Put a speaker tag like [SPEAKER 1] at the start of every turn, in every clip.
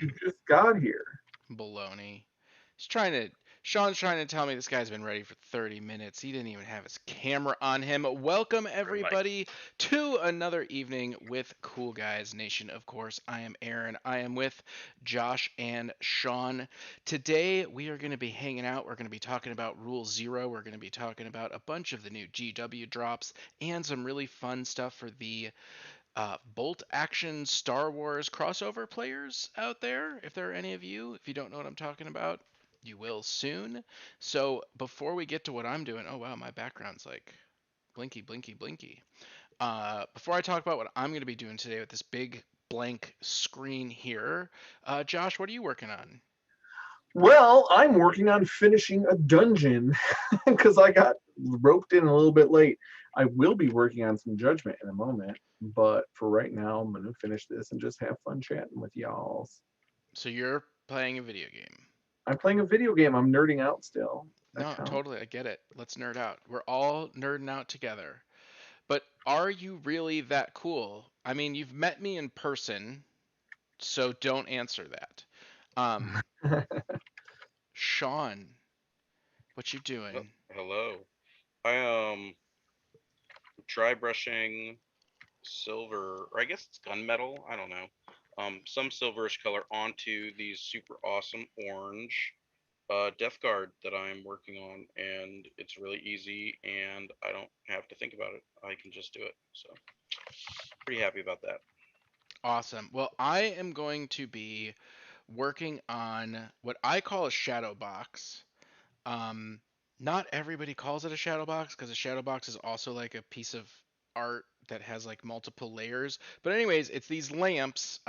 [SPEAKER 1] You
[SPEAKER 2] Baloney.
[SPEAKER 1] just got here.
[SPEAKER 2] Baloney. He's trying to. Sean's trying to tell me this guy's been ready for 30 minutes. He didn't even have his camera on him. Welcome,
[SPEAKER 3] Right.
[SPEAKER 2] everybody, to another evening with Cool Guys Nation. Of course, I am Aaron. I am with Josh and Sean. Today, we are going to be hanging out. We're going to be talking about Rule Zero. We're going to be talking about a bunch of the new GW drops and some really fun stuff for the bolt action Star Wars crossover players out there. If there are any of you, if you don't know what I'm talking about, you will soon. So before we get to what I'm doing, oh wow, my background's like blinky, blinky, blinky. Before I talk about what I'm going to be doing today with this big blank screen here, Josh, what are you working on?
[SPEAKER 1] Well, I'm working on finishing a dungeon because I got roped in a little bit late. I will be working on some judgment in a moment, but for right now, I'm going to finish this and just have fun chatting with y'all.
[SPEAKER 2] So you're playing a video game.
[SPEAKER 1] I'm playing a video game. I'm nerding out still. That
[SPEAKER 2] No,
[SPEAKER 1] counts.
[SPEAKER 2] totally, I get it. Let's nerd out. We're all nerding out together. But are you really that cool? I mean, you've met me in person, so don't answer that. Um, Sean, what you doing?
[SPEAKER 3] Hello. I dry brushing silver, or I guess it's gunmetal. I don't know. Some silverish color onto these super awesome orange Death Guard that I'm working on, and it's really easy, and I don't have to think about it. I can just do it. So pretty happy about that.
[SPEAKER 2] Awesome. Well, I am going to be working on what I call a shadow box. Um, Not everybody calls it a shadow box because a shadow box is also like a piece of art that has like multiple layers. But anyways, it's these lamps.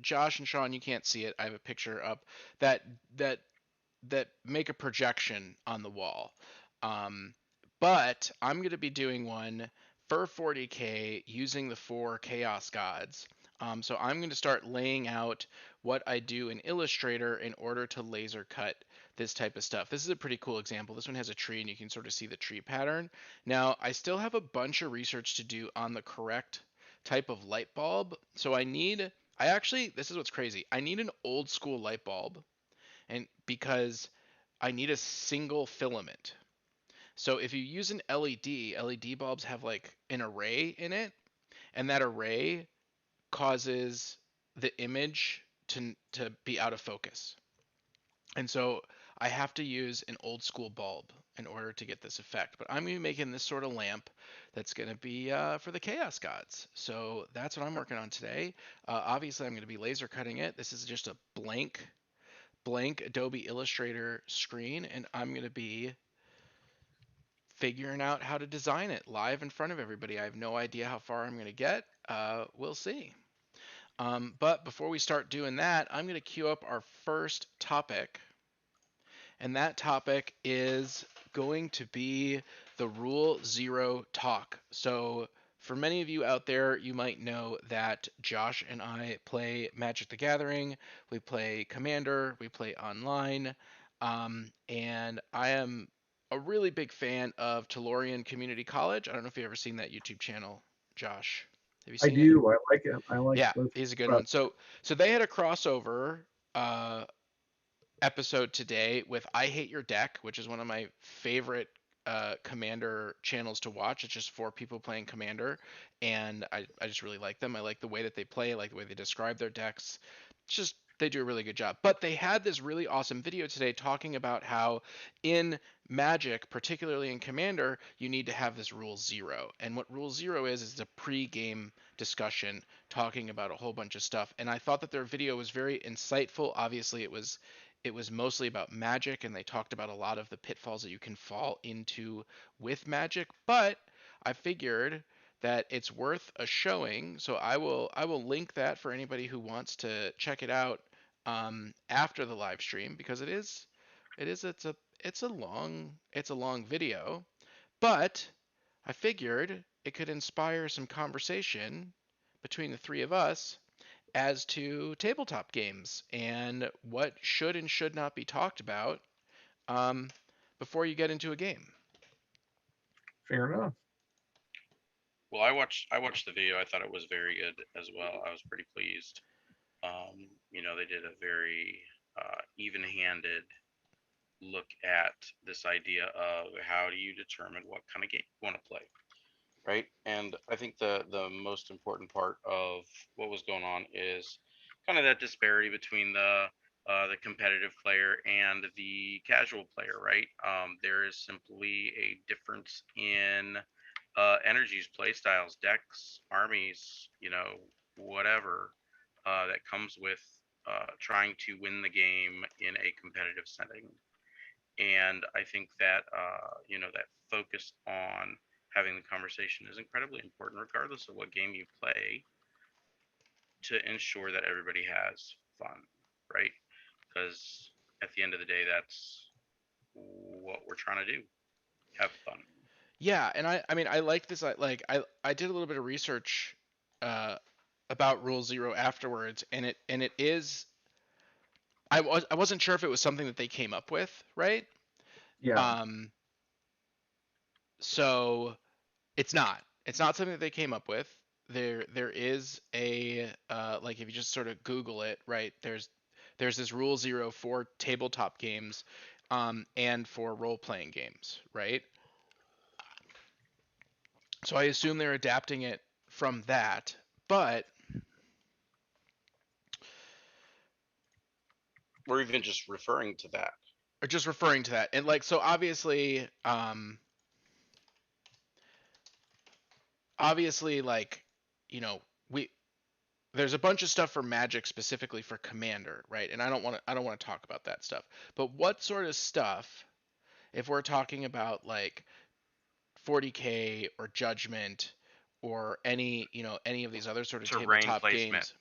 [SPEAKER 2] Josh and Sean, you can't see it. I have a picture up that that that make a projection on the wall. Um, but I'm going to be doing one for 40K using the four Chaos Gods. So I'm going to start laying out what I do in Illustrator in order to laser cut this type of stuff. This is a pretty cool example. This one has a tree and you can sort of see the tree pattern. Now, I still have a bunch of research to do on the correct type of light bulb. So I actually, this is what's crazy. I need an old school light bulb and because I need a single filament. So if you use an LED, LED bulbs have like an array in it, and that array causes the image to be out of focus. And so I have to use an old school bulb in order to get this effect. But I'm going to be making this sort of lamp that's going to be for the Chaos Gods. So that's what I'm working on today. Obviously, I'm going to be laser cutting it. This is just a blank Adobe Illustrator screen, and I'm going to be figuring out how to design it live in front of everybody. I have no idea how far I'm going to get. We'll see. But before we start doing that, I'm going to queue up our first topic, and that topic is going to be the Rule Zero talk. So, for many of you out there, you might know that Josh and I play Magic the Gathering, we play Commander, we play online, and I am a really big fan of Tellurian Community College. I don't know if you've ever seen that YouTube channel, Josh. Have you
[SPEAKER 1] I
[SPEAKER 2] seen it?
[SPEAKER 1] do. I like it. I like
[SPEAKER 2] Yeah,
[SPEAKER 1] this.
[SPEAKER 2] he's a good one. So they had a crossover uh, episode today with I Hate Your Deck, which is one of my favorite Commander channels to watch. It's just four people playing Commander, and I just really like them. I like the way that they play, I like the way they describe their decks. It's just they do a really good job. But they had this really awesome video today talking about how in Magic, particularly in Commander, you need to have this Rule Zero. And what Rule Zero is a pre-game discussion talking about a whole bunch of stuff. And I thought that their video was very insightful. Obviously, it was mostly about magic and they talked about a lot of the pitfalls that you can fall into with magic, but I figured that it's worth a showing, so I will link that for anybody who wants to check it out after the live stream because it is it's a long video, but I figured it could inspire some conversation between the three of us as to tabletop games and what should and should not be talked about um, before you get into a game.
[SPEAKER 1] Fair enough.
[SPEAKER 3] Well, I watched the video. I thought it was very good as well. I was pretty pleased. They did a very even-handed look at this idea of how do you determine what kind of game you want to play, right? And I think the most important part of what was going on is kind of that disparity between the competitive player and the casual player, right? There is simply a difference in energies, play styles, decks, armies, whatever that comes with trying to win the game in a competitive setting. And I think that that focus on having the conversation is incredibly important, regardless of what game you play, to ensure that everybody has fun, right? Because at the end of the day, that's what we're trying to do: have fun.
[SPEAKER 2] Yeah, and I mean I like this. I did a little bit of research uh, about Rule Zero afterwards, and it is I wasn't sure if it was something that they came up with, right?
[SPEAKER 1] Yeah.
[SPEAKER 2] Um, so it's not something that they came up with. There is a like if you just sort of Google it, right? There's this Rule Zero for tabletop games, and for role playing games, right? So I assume they're adapting it from that, but
[SPEAKER 3] We're even just referring to that.
[SPEAKER 2] or just referring to that. And like so obviously like you know we there's a bunch of stuff for Magic specifically for Commander, right? And I don't want to talk about that stuff. But what sort of stuff, if we're talking about like 40K or Judgment or any of these other sort of
[SPEAKER 3] Terrain
[SPEAKER 2] tabletop
[SPEAKER 3] placement.
[SPEAKER 2] games,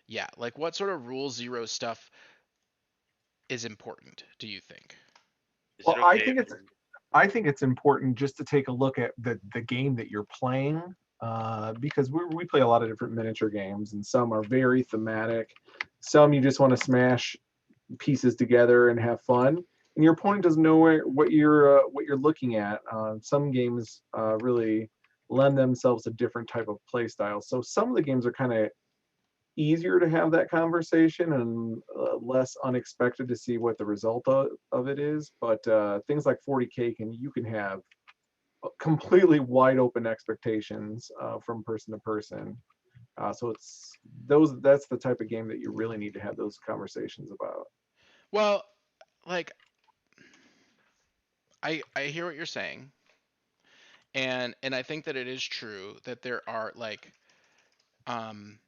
[SPEAKER 2] yeah, like what sort of Rule Zero stuff is important, do you think?
[SPEAKER 3] Is it
[SPEAKER 1] Well,
[SPEAKER 3] okay if
[SPEAKER 1] I think it's important just to take a look at the game that you're playing, because we play a lot of different miniature games, and some are very thematic. Some you just want to smash pieces together and have fun, and your opponent doesn't know what you're looking at. Some games really lend themselves to different type of play styles. So some of the games are kind of easier to have that conversation and less unexpected to see what the result of it is. But things like 40K you can have completely wide open expectations from person to person. So that's the type of game that you really need to have those conversations about.
[SPEAKER 2] Well, like I hear what you're saying, and I think that it is true that there are like um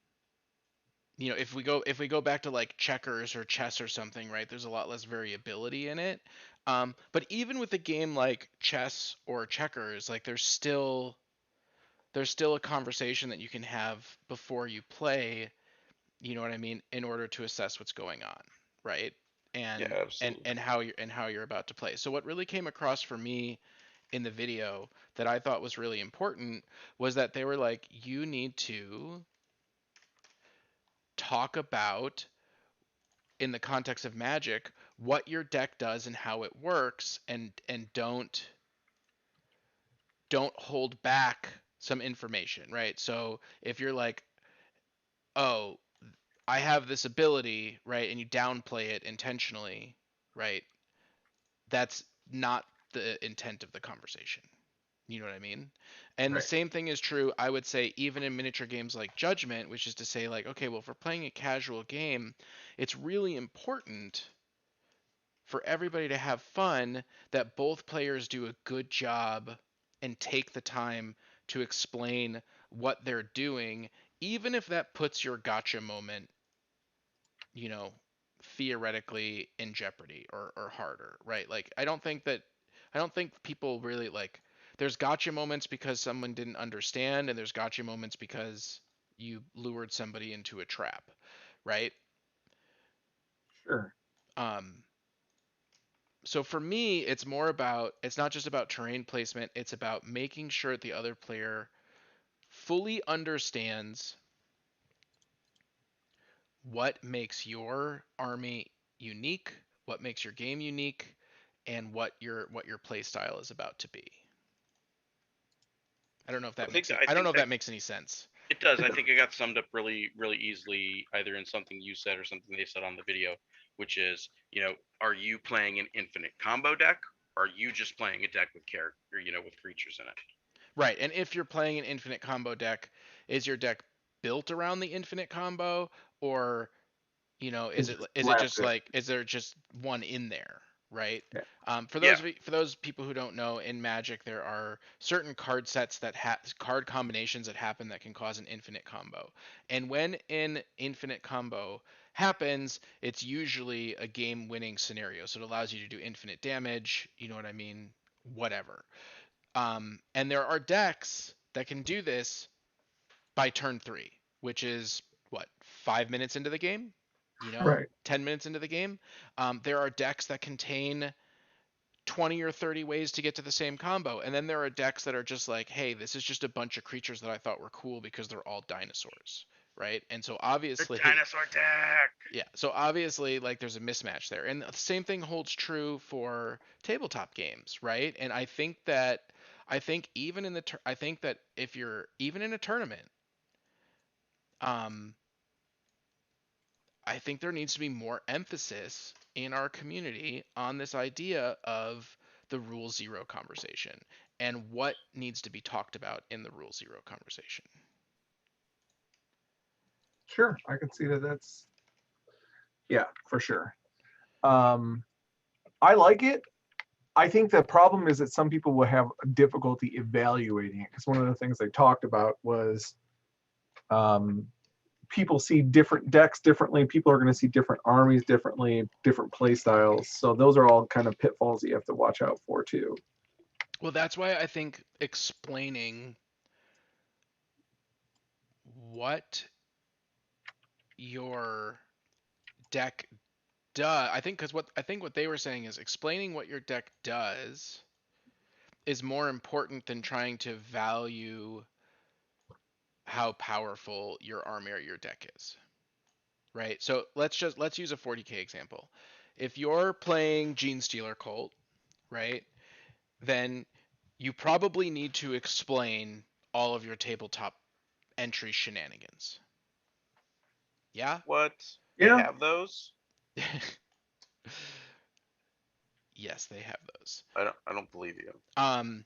[SPEAKER 2] if we go back to like checkers or chess or something, right? There's a lot less variability in it. But even with a game like chess or checkers, like there's still a conversation that you can have before you play, you know what I mean, in order to assess what's going on, right?
[SPEAKER 3] yeah,
[SPEAKER 2] And and
[SPEAKER 3] absolutely.
[SPEAKER 2] and how you're about to play. So what really came across for me in the video that I thought was really important was that they were like, you need to talk about, in the context of Magic, what your deck does and how it works, and don't hold back some information, right? So if you're like, oh, I have this ability, right, and you downplay it intentionally, right, that's not the intent of the conversation. You know what I mean? And the
[SPEAKER 1] Right.
[SPEAKER 2] same thing is true, I would say, even in miniature games like Judgment, which is to say, like, okay, well, if we're playing a casual game, it's really important for everybody to have fun that both players do a good job and take the time to explain what they're doing, even if that puts your gotcha moment, you know, theoretically in jeopardy or harder, right? Like I don't think people really like there's gotcha moments because someone didn't understand, and there's gotcha moments because you lured somebody into a trap, right?
[SPEAKER 1] Sure.
[SPEAKER 2] Um so for me, it's not just about terrain placement, it's about making sure the other player fully understands what makes your army unique, what makes your game unique, and what your play style is about to be. I don't know if
[SPEAKER 3] I
[SPEAKER 2] that
[SPEAKER 3] think
[SPEAKER 2] makes
[SPEAKER 3] that
[SPEAKER 2] it.
[SPEAKER 3] I
[SPEAKER 2] I don't know
[SPEAKER 3] think
[SPEAKER 2] if
[SPEAKER 3] that
[SPEAKER 2] that makes any sense.
[SPEAKER 3] It does. I think it got summed up really, really easily, either in something you said or something they said on the video, which is, are you playing an infinite combo deck? Or are you just playing a deck with character, with creatures in it?
[SPEAKER 2] Right. And if you're playing an infinite combo deck, is your deck built around the infinite combo, or
[SPEAKER 1] It's
[SPEAKER 2] is it
[SPEAKER 1] just
[SPEAKER 2] is it just
[SPEAKER 1] slapstick.
[SPEAKER 2] like, is there just one in there, right?
[SPEAKER 1] Yeah.
[SPEAKER 2] For
[SPEAKER 3] Yeah.
[SPEAKER 2] those people who don't know, in Magic there are certain card sets that card combinations that happen that can cause an infinite combo, and when an infinite combo happens, it's usually a game-winning scenario. So it allows you to do infinite damage. You know what I mean? Whatever. And there are decks that can do this by turn 3, which is what, 5 minutes into the game,
[SPEAKER 1] Right.
[SPEAKER 2] 10 minutes into the game. There are decks that contain 20 or 30 ways to get to the same combo, and then there are decks that are just like, hey, this is just a bunch of creatures that I thought were cool because they're all dinosaurs, right? And so
[SPEAKER 3] The
[SPEAKER 2] obviously,
[SPEAKER 3] dinosaur deck.
[SPEAKER 2] yeah, so obviously, like, there's a mismatch there, and the same thing holds true for tabletop games, right? And I think even in the I think that if you're even in a tournament, um, I think there needs to be more emphasis in our community on this idea of the rule zero conversation and what needs to be talked about in the rule zero conversation.
[SPEAKER 1] Sure. I can see that. Yeah, for sure. Um, I like it. I think the problem is that some people will have difficulty evaluating it, because one of the things they talked about was um, people see different decks differently. People are going to see different armies differently, different play styles. So those are all kind of pitfalls that you have to watch out for too.
[SPEAKER 2] Well, that's why I think explaining what your deck does, I think what they were saying is explaining what your deck does is more important than trying to value how powerful your army or your deck is. Right? So let's use a 40k example. If you're playing Gene Stealer Cult, right, then you probably need to explain all of your tabletop entry shenanigans. Yeah?
[SPEAKER 3] What? They
[SPEAKER 1] Yeah.
[SPEAKER 3] have those?
[SPEAKER 2] Yes, they have those.
[SPEAKER 3] I don't believe you.
[SPEAKER 2] Um,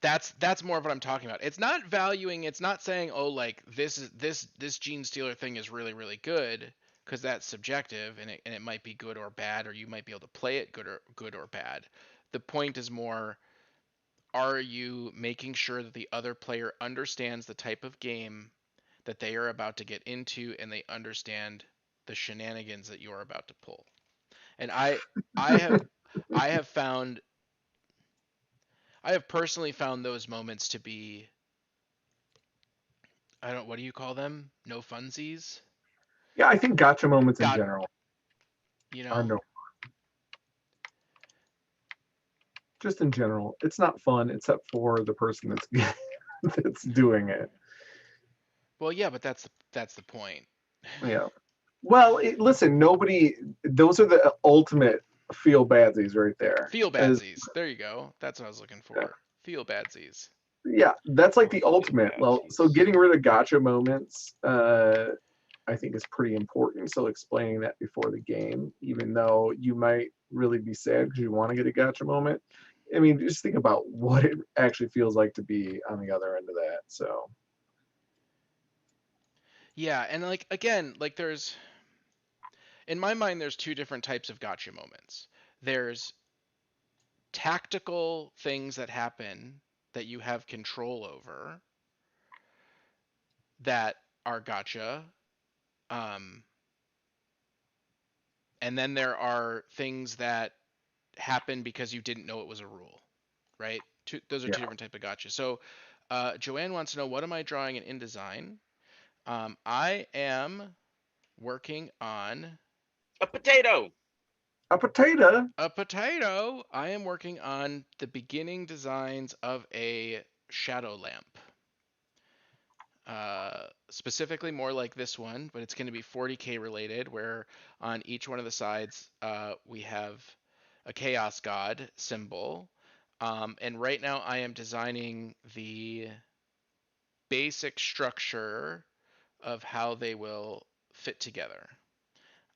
[SPEAKER 2] that's more of what I'm talking about. It's not valuing. It's not saying, oh, like, this Gene Stealer thing is really really good, because that's subjective, and it might be good or bad, or you might be able to play it good or bad. The point is more, are you making sure that the other player understands the type of game that they are about to get into, and they understand the shenanigans that you're about to pull. And I have I have found I have personally found those moments to be, I don't, what do you call them? No funsies?
[SPEAKER 1] Yeah, I think gotcha moments in
[SPEAKER 2] Got,
[SPEAKER 1] general
[SPEAKER 2] you
[SPEAKER 1] are
[SPEAKER 2] know.
[SPEAKER 1] no, just in general. It's not fun except for the person that's that's doing it.
[SPEAKER 2] Well, yeah, but that's the point.
[SPEAKER 1] Yeah. Well, listen, nobody. Those are the ultimate feel badsies right there.
[SPEAKER 2] Feel
[SPEAKER 1] As
[SPEAKER 2] badsies. There you go. That's what I was looking
[SPEAKER 1] yeah,
[SPEAKER 2] for. Feel badsies.
[SPEAKER 1] yeah, that's like
[SPEAKER 3] Or
[SPEAKER 1] the
[SPEAKER 3] feel
[SPEAKER 1] ultimate. Well, so
[SPEAKER 3] badsies.
[SPEAKER 1] getting rid of gotcha moments, I think is pretty important. So explaining that before the game, even though you might really be sad because you want to get a gotcha moment. I mean, just think about what it actually feels like to be on the other end of that. So
[SPEAKER 2] Yeah, and like, again, like, in my mind there's two different types of gotcha moments. There's tactical things that happen that you have control over that are gotcha. Um, and then there are things that happen because you didn't know it was a rule, right? Those are
[SPEAKER 1] yeah,
[SPEAKER 2] two different type of gotcha. So Joanne wants to know, what am I drawing in InDesign? I am working on
[SPEAKER 3] A potato.
[SPEAKER 1] a potato.
[SPEAKER 2] a potato. I am working on the beginning designs of a shadow lamp. Specifically more like this one, but it's going to be 40k related, where on each one of the sides we have a chaos god symbol. And right now I am designing the basic structure of how they will fit together.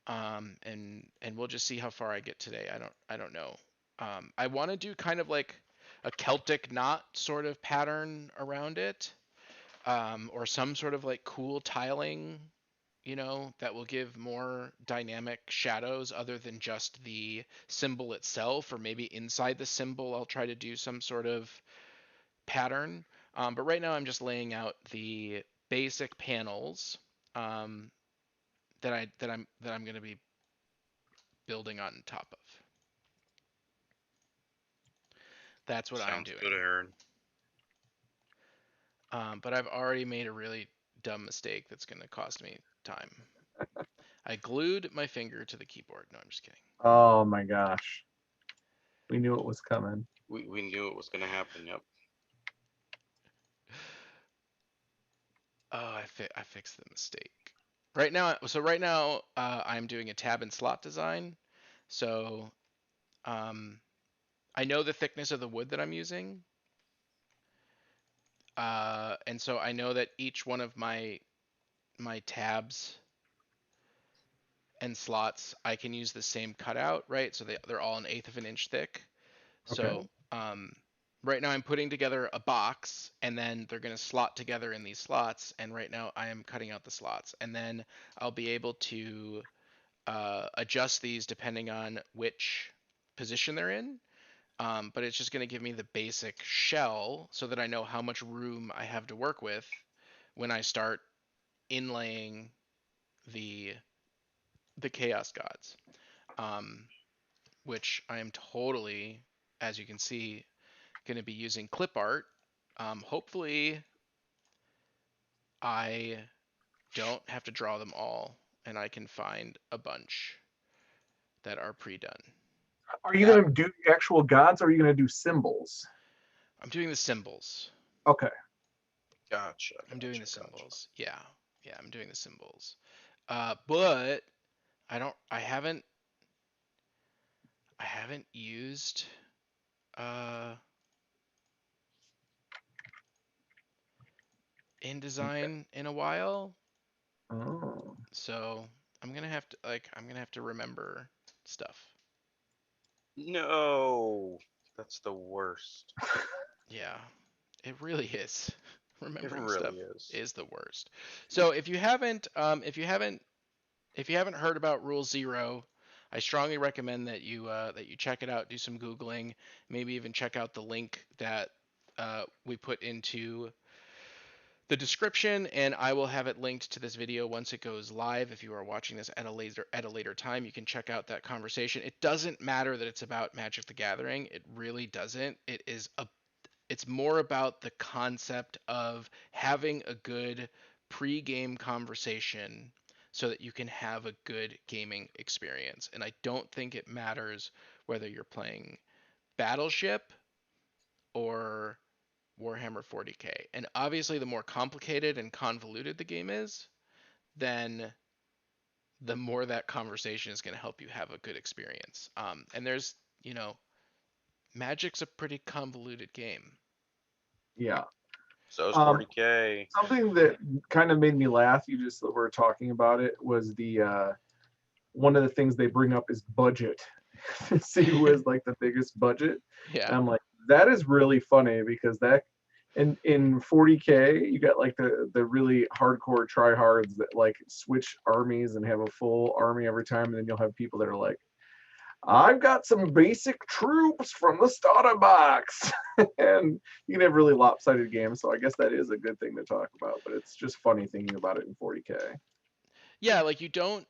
[SPEAKER 2] And we'll just see how far I get today. I don't know. I want to do kind of like a Celtic knot sort of pattern around it, or some sort of like cool tiling, that will give more dynamic shadows other than just the symbol itself, or maybe inside the symbol I'll try to do some sort of pattern. But right now I'm just laying out the basic panels, that I'm going to be building on top of. That's what I'm
[SPEAKER 3] Sounds
[SPEAKER 2] doing.
[SPEAKER 3] good, Aaron.
[SPEAKER 2] But I've already made a really dumb mistake that's going to cost me time. I glued my finger to the keyboard. No, I'm just kidding.
[SPEAKER 1] Oh my gosh. We knew it was coming.
[SPEAKER 3] We knew it was going to happen. Yep.
[SPEAKER 2] Oh, I fixed the mistake. Right now, I'm doing a tab and slot design. So I know the thickness of the wood that I'm using. And so I know that each one of my tabs and slots, I can use the same cutout, right? So they're all 1/8 of an inch thick.
[SPEAKER 1] Okay.
[SPEAKER 2] So right now I'm putting together a box, and then they're going to slot together in these slots. And right now I am cutting out the slots, and then I'll be able to adjust these depending on which position they're in. But it's just going to give me the basic shell so that I know how much room I have to work with when I start inlaying the chaos gods, which I am totally, as you can see, going to be using clip art. Hopefully I don't have to draw them all, and I can find a bunch that are pre-done.
[SPEAKER 1] Are you going to do the actual gods, or are you going to do symbols?
[SPEAKER 2] I'm doing the symbols.
[SPEAKER 1] Okay.
[SPEAKER 3] Gotcha.
[SPEAKER 2] I'm doing the symbols. Yeah, I'm doing the symbols. But I haven't used InDesign in a while,
[SPEAKER 1] Oh.
[SPEAKER 2] so I'm gonna have to remember stuff.
[SPEAKER 3] No, that's the worst.
[SPEAKER 2] Yeah, it really is.
[SPEAKER 3] It
[SPEAKER 2] Remembering stuff
[SPEAKER 3] really is.
[SPEAKER 2] is the worst. So if you haven't heard about Rule Zero, I strongly recommend that you check it out, do some googling, maybe even check out the link that we put into the description, and I will have it linked to this video once it goes live. If you are watching this at a later time, you can check out that conversation. It doesn't matter that it's about Magic the Gathering. It really doesn't. It's more about the concept of having a good pre-game conversation so that you can have a good gaming experience. And I don't think it matters whether you're playing Battleship or Warhammer 40K. And obviously, the more complicated and convoluted the game is, then the more that conversation is going to help you have a good experience. And there's, Magic's a pretty convoluted game.
[SPEAKER 1] Yeah.
[SPEAKER 3] So is 40K.
[SPEAKER 1] Something that kind of made me laugh, you just were talking about it, was the one of the things they bring up is budget. See who has like the biggest budget.
[SPEAKER 2] Yeah.
[SPEAKER 1] And I'm like, that is really funny, because that in 40K you got like the really hardcore tryhards that like switch armies and have a full army every time, and then you'll have people that are like, I've got some basic troops from the starter box. And you can have really lopsided games. So I guess that is a good thing to talk about, but it's just funny thinking about it in 40K.
[SPEAKER 2] Yeah, like you don't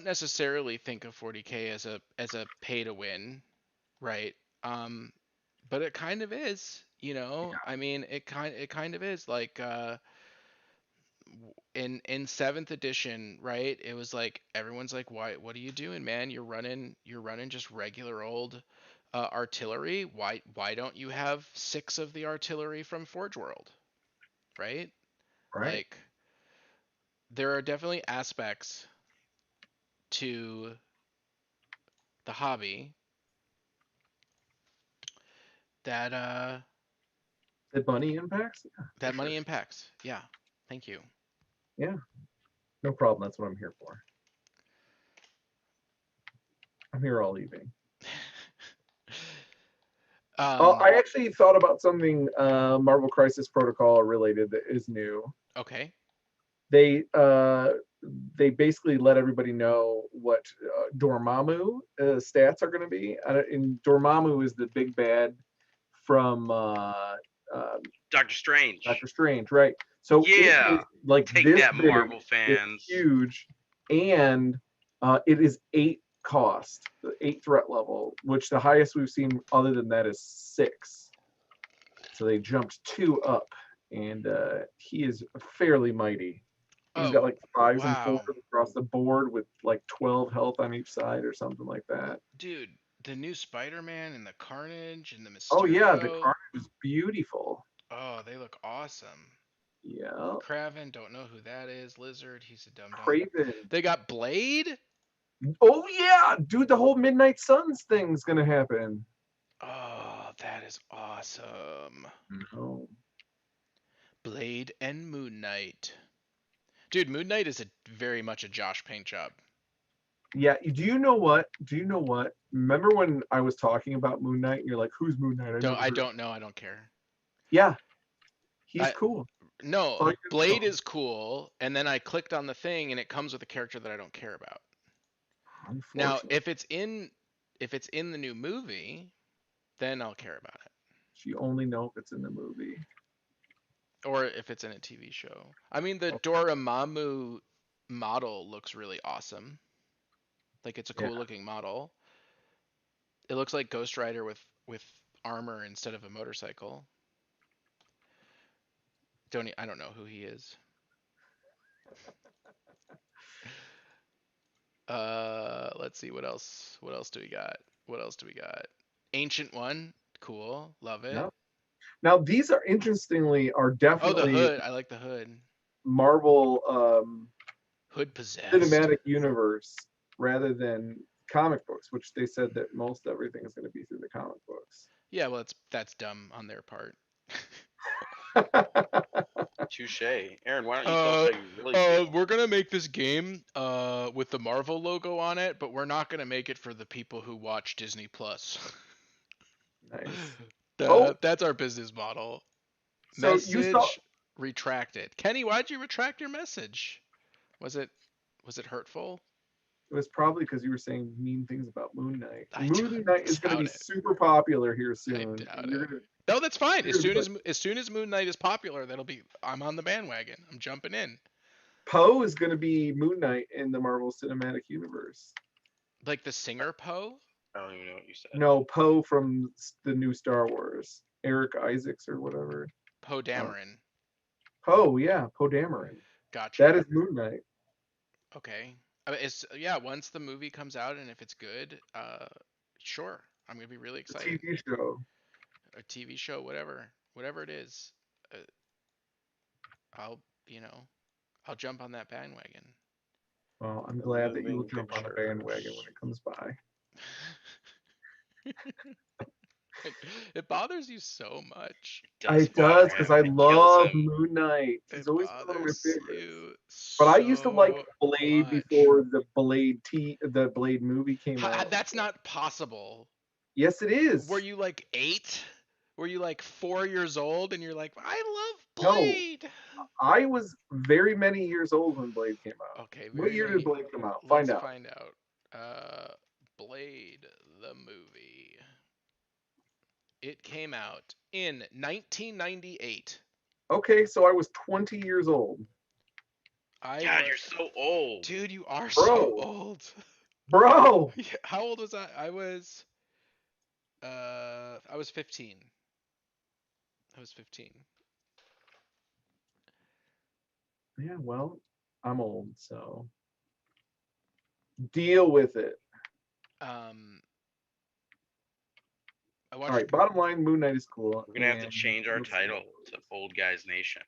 [SPEAKER 2] necessarily think of 40K as a pay to win, right? But it kind of is, I mean, it kind of is like in 7th edition, right? It was like everyone's like, "Why what are you doing, man? You're running just regular old artillery. Why don't you have 6 of the artillery from Forge World?" Right?
[SPEAKER 1] Right.
[SPEAKER 2] Like there are definitely aspects to the hobby that
[SPEAKER 1] That money impacts? Yeah,
[SPEAKER 2] That
[SPEAKER 1] for
[SPEAKER 2] money
[SPEAKER 1] sure.
[SPEAKER 2] impacts. Yeah. Thank you.
[SPEAKER 1] Yeah, no problem. That's what I'm here for. I'm here all evening.
[SPEAKER 2] um.
[SPEAKER 1] I actually thought about something Marvel Crisis Protocol related that is new.
[SPEAKER 2] Okay.
[SPEAKER 1] They they basically let everybody know what Dormammu stats are going to be. And Dormammu is the big bad from
[SPEAKER 3] Doctor Strange.
[SPEAKER 1] Doctor Strange, right? So it
[SPEAKER 3] Yeah.
[SPEAKER 1] is like
[SPEAKER 3] Take
[SPEAKER 1] this
[SPEAKER 3] that,
[SPEAKER 1] big.
[SPEAKER 3] Marvel
[SPEAKER 1] It's
[SPEAKER 3] fans.
[SPEAKER 1] huge, and it is 8 cost, 8 threat level, which the highest we've seen other than that is 6. So they jumped 2 up, and he is fairly mighty. He's got
[SPEAKER 2] Oh,
[SPEAKER 1] like 5s and 4s
[SPEAKER 2] wow.
[SPEAKER 1] across the board with like 12 health on each side or something like that.
[SPEAKER 2] Dude, the new Spider-Man and the Carnage and the
[SPEAKER 1] Oh yeah, the
[SPEAKER 2] Mysterio.
[SPEAKER 1] card is beautiful.
[SPEAKER 2] Oh, they look awesome.
[SPEAKER 1] Yeah,
[SPEAKER 2] Kraven, don't know who that is. Lizard, he's a dum dum.
[SPEAKER 1] Craven.
[SPEAKER 2] They got Blade.
[SPEAKER 1] Oh yeah, dude, the whole Midnight Suns thing's gonna happen.
[SPEAKER 2] Oh, that is awesome.
[SPEAKER 1] Oh.
[SPEAKER 2] Blade and Moon Knight. Dude, Moon Knight is a very much a Josh paint job.
[SPEAKER 1] Yeah, do you know what? Do you know what? Remember when I was talking about Moon Knight and you're like, who's Moon Knight? I
[SPEAKER 2] Don't
[SPEAKER 1] never
[SPEAKER 2] I
[SPEAKER 1] heard.
[SPEAKER 2] don't know. I don't care.
[SPEAKER 1] Yeah, he's
[SPEAKER 2] I
[SPEAKER 1] cool. That's
[SPEAKER 2] no,
[SPEAKER 1] all you gotta
[SPEAKER 2] Blade
[SPEAKER 1] know.
[SPEAKER 2] is cool, and then I clicked on the thing and it comes with a character that I don't care about. Now,
[SPEAKER 1] Unfortunately,
[SPEAKER 2] if it's in the new movie, then I'll care about it.
[SPEAKER 1] you only know if it's in the movie.
[SPEAKER 2] Or if it's in a TV show. I mean, the Dormammu model looks really awesome. Like it's a
[SPEAKER 1] Yeah,
[SPEAKER 2] cool looking model. It looks like Ghost Rider with armor instead of a motorcycle. I don't know who he is. Let's see what else. What else do we got? What else do we got? Ancient One, cool, love it.
[SPEAKER 1] yeah. Now these are interestingly are
[SPEAKER 2] Oh, the
[SPEAKER 1] definitely
[SPEAKER 2] hood. I like the hood.
[SPEAKER 1] Marvel
[SPEAKER 2] Hood possessed.
[SPEAKER 1] cinematic universe rather than comic books, which they said that most everything is going to be through the comic books.
[SPEAKER 2] Yeah, well, that's dumb on their part.
[SPEAKER 3] Touche. Aaron, why don't you tell us how you really feel?
[SPEAKER 2] We're gonna make this game with the Marvel logo on it, but we're not gonna make it for the people who watch Disney Plus.
[SPEAKER 1] Nice. Oh,
[SPEAKER 2] That's our business model.
[SPEAKER 1] so you saw
[SPEAKER 2] Message retracted. Kenny, why'd you retract your message? Was it was it hurtful?
[SPEAKER 1] it was probably because you were saying mean things about Moon Knight.
[SPEAKER 2] I
[SPEAKER 1] Moon Knight is going to be
[SPEAKER 2] doubt it.
[SPEAKER 1] super popular here
[SPEAKER 2] I
[SPEAKER 1] soon,
[SPEAKER 2] doubt
[SPEAKER 1] and
[SPEAKER 2] it. No, that's fine.
[SPEAKER 1] you're gonna be like,
[SPEAKER 2] As soon as Moon Knight is popular, I'm on the bandwagon. I'm jumping in.
[SPEAKER 1] Poe is going to be Moon Knight in the Marvel Cinematic Universe.
[SPEAKER 2] Like the singer Poe?
[SPEAKER 3] I don't even know what you said.
[SPEAKER 1] No, Poe from the new Star Wars, Eric Isaacs or whatever.
[SPEAKER 2] Poe Dameron.
[SPEAKER 1] Poe, yeah, Poe Dameron. That
[SPEAKER 2] Gotcha.
[SPEAKER 1] is Moon Knight.
[SPEAKER 2] Okay. I mean, it's yeah. Once the movie comes out and if it's good, sure, I'm gonna be really
[SPEAKER 1] The
[SPEAKER 2] excited.
[SPEAKER 1] TV show.
[SPEAKER 2] A TV show, whatever it is, uh, I'll I'll jump on that bandwagon.
[SPEAKER 1] Well, I'm
[SPEAKER 3] The
[SPEAKER 1] glad that you will
[SPEAKER 3] moving
[SPEAKER 1] jump on the bandwagon when
[SPEAKER 3] pictures.
[SPEAKER 1] it comes by.
[SPEAKER 2] It bothers you so much.
[SPEAKER 3] It does
[SPEAKER 1] It does
[SPEAKER 3] bother
[SPEAKER 1] because
[SPEAKER 3] him.
[SPEAKER 1] I
[SPEAKER 3] It kills
[SPEAKER 1] love
[SPEAKER 3] him.
[SPEAKER 1] Moon Knight. He's
[SPEAKER 2] It
[SPEAKER 1] always been one of my
[SPEAKER 2] bothers
[SPEAKER 1] favorites.
[SPEAKER 2] you
[SPEAKER 1] But I used to like
[SPEAKER 2] so
[SPEAKER 1] Blade
[SPEAKER 2] much.
[SPEAKER 1] before the Blade movie came out.
[SPEAKER 2] That's not possible.
[SPEAKER 1] Yes, it
[SPEAKER 2] Were
[SPEAKER 1] is.
[SPEAKER 2] you like 8? Were you like 4 years old and you're like, I love
[SPEAKER 1] No,
[SPEAKER 2] Blade?
[SPEAKER 1] I was very many years old when Blade came out.
[SPEAKER 2] Okay,
[SPEAKER 1] What
[SPEAKER 2] very
[SPEAKER 1] year did
[SPEAKER 2] many.
[SPEAKER 1] Blade come out?
[SPEAKER 2] Let's
[SPEAKER 1] Find out.
[SPEAKER 2] find out. Blade the movie. It came out in 1998.
[SPEAKER 1] Okay, so I was 20 years old.
[SPEAKER 3] God, you're so old.
[SPEAKER 2] Dude, you are so
[SPEAKER 1] Bro,
[SPEAKER 2] old.
[SPEAKER 1] bro.
[SPEAKER 2] How old was I? I was 15. I was 15.
[SPEAKER 1] Yeah, well, I'm old, so deal with it.
[SPEAKER 2] Um, I
[SPEAKER 1] All
[SPEAKER 2] watched.
[SPEAKER 1] right, bottom line, Moon Knight is cool.
[SPEAKER 3] We're gonna have to
[SPEAKER 1] And
[SPEAKER 3] change our
[SPEAKER 1] we'll see how
[SPEAKER 3] title
[SPEAKER 1] it
[SPEAKER 3] to
[SPEAKER 1] goes.
[SPEAKER 3] Old Guys Nation.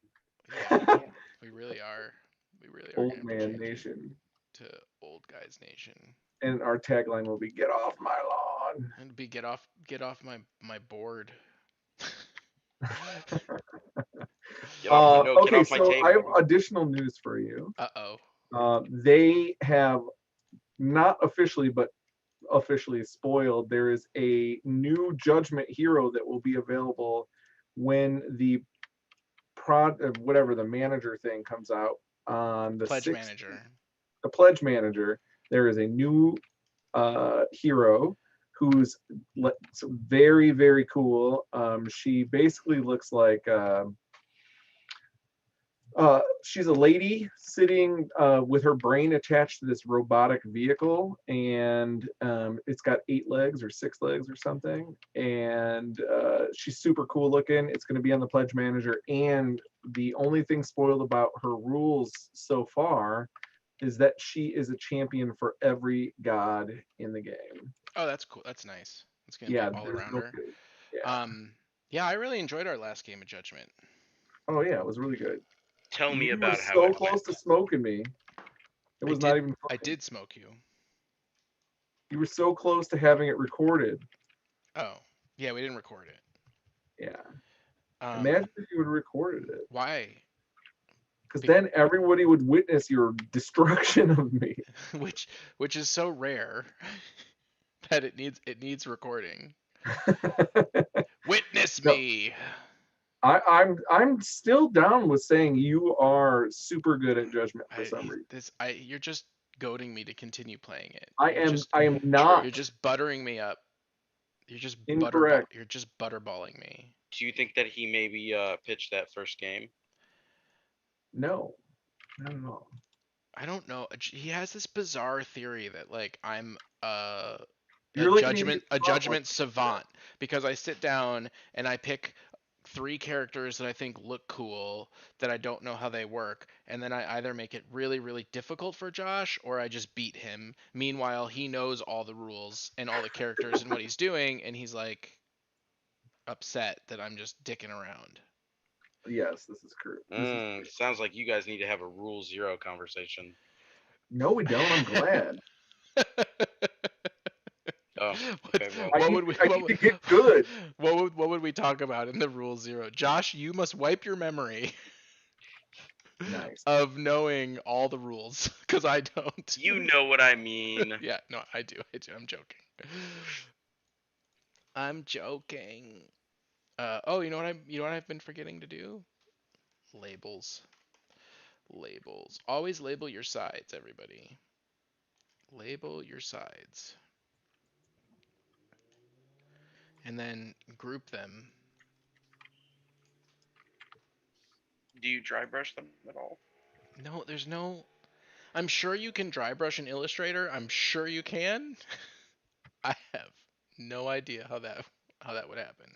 [SPEAKER 2] Yeah, we really are. We really are
[SPEAKER 1] Old
[SPEAKER 2] gonna have to
[SPEAKER 1] Man
[SPEAKER 2] change it
[SPEAKER 1] Nation.
[SPEAKER 2] to Old Guys Nation.
[SPEAKER 1] And our tagline will be "Get off my lawn."
[SPEAKER 2] And be get off my board.
[SPEAKER 3] Get off my no, get
[SPEAKER 1] Okay,
[SPEAKER 3] off my
[SPEAKER 1] so I have
[SPEAKER 3] table.
[SPEAKER 1] additional news for you.
[SPEAKER 2] Uh-oh.
[SPEAKER 1] They have not officially, but officially spoiled. There is a new Judgment hero that will be available when the whatever the manager thing comes out on the
[SPEAKER 2] Pledge
[SPEAKER 1] 6th.
[SPEAKER 2] manager.
[SPEAKER 1] The pledge manager. There is a new hero who's very, very cool. She basically looks like she's a lady sitting with her brain attached to this robotic vehicle, and it's got 8 legs or 6 legs or something. And she's super cool looking. It's going to be on the pledge manager. And the only thing spoiled about her rules so far is that she is a champion for every god in the game.
[SPEAKER 2] Oh, that's cool. That's nice. It's gonna be
[SPEAKER 1] Yeah,
[SPEAKER 2] all
[SPEAKER 1] there's
[SPEAKER 2] around
[SPEAKER 1] no
[SPEAKER 2] her.
[SPEAKER 1] good. Yeah.
[SPEAKER 2] Yeah, I really enjoyed our last game of Judgment.
[SPEAKER 1] Oh yeah, it was really good.
[SPEAKER 3] Tell me
[SPEAKER 1] You were
[SPEAKER 3] about how
[SPEAKER 1] so
[SPEAKER 3] it
[SPEAKER 1] close
[SPEAKER 3] went.
[SPEAKER 1] to smoking me. It was not even
[SPEAKER 2] I
[SPEAKER 1] funny.
[SPEAKER 2] did smoke you.
[SPEAKER 1] You were so close to having it recorded.
[SPEAKER 2] Oh, yeah, we didn't record it.
[SPEAKER 1] Yeah.
[SPEAKER 2] Um,
[SPEAKER 1] Imagine if you would have recorded it.
[SPEAKER 2] why?
[SPEAKER 1] Because
[SPEAKER 2] Be-
[SPEAKER 1] then everybody would witness your destruction of me.
[SPEAKER 2] which is so rare that it needs recording. Witness
[SPEAKER 1] No,
[SPEAKER 2] me.
[SPEAKER 1] I'm still down with saying you are super good at judgment for some reason.
[SPEAKER 2] You're just goading me to continue playing it.
[SPEAKER 1] I am
[SPEAKER 3] True.
[SPEAKER 2] You're
[SPEAKER 1] not
[SPEAKER 2] just buttering me up.
[SPEAKER 1] incorrect.
[SPEAKER 2] You're just butterballing me.
[SPEAKER 3] Do you think that he maybe pitched that first game?
[SPEAKER 1] No, not at all.
[SPEAKER 2] I don't know. He has this bizarre theory that like I'm
[SPEAKER 1] You're like an idiot.
[SPEAKER 2] a judgment savant because I sit down and I pick 3 characters that I think look cool that I don't know how they work, and then I either make it really, really difficult for Josh or I just beat him. Meanwhile, he knows all the rules and all the characters and what he's doing, and he's like upset that I'm just dicking around.
[SPEAKER 1] Yes, this is true.
[SPEAKER 3] Sounds like you guys need to have a Rule Zero conversation.
[SPEAKER 1] No, we don't. I'm glad.
[SPEAKER 3] Oh,
[SPEAKER 2] what,
[SPEAKER 3] okay. Well,
[SPEAKER 2] what would we
[SPEAKER 1] I need to get good.
[SPEAKER 2] what would we talk about in the Rule Zero? Josh, you must wipe your memory
[SPEAKER 1] Nice.
[SPEAKER 2] of knowing all the rules because I don't.
[SPEAKER 3] you know what I mean.
[SPEAKER 2] Yeah, no, I do. I'm joking. I'm joking. Oh, you know what I've been forgetting to do? Labels. Labels. Always label your sides, everybody. Label your sides. And then group them.
[SPEAKER 3] Do you dry brush them at all?
[SPEAKER 2] No, there's no. I'm sure you can dry brush in Illustrator. I'm sure you can. I have no idea how that would happen.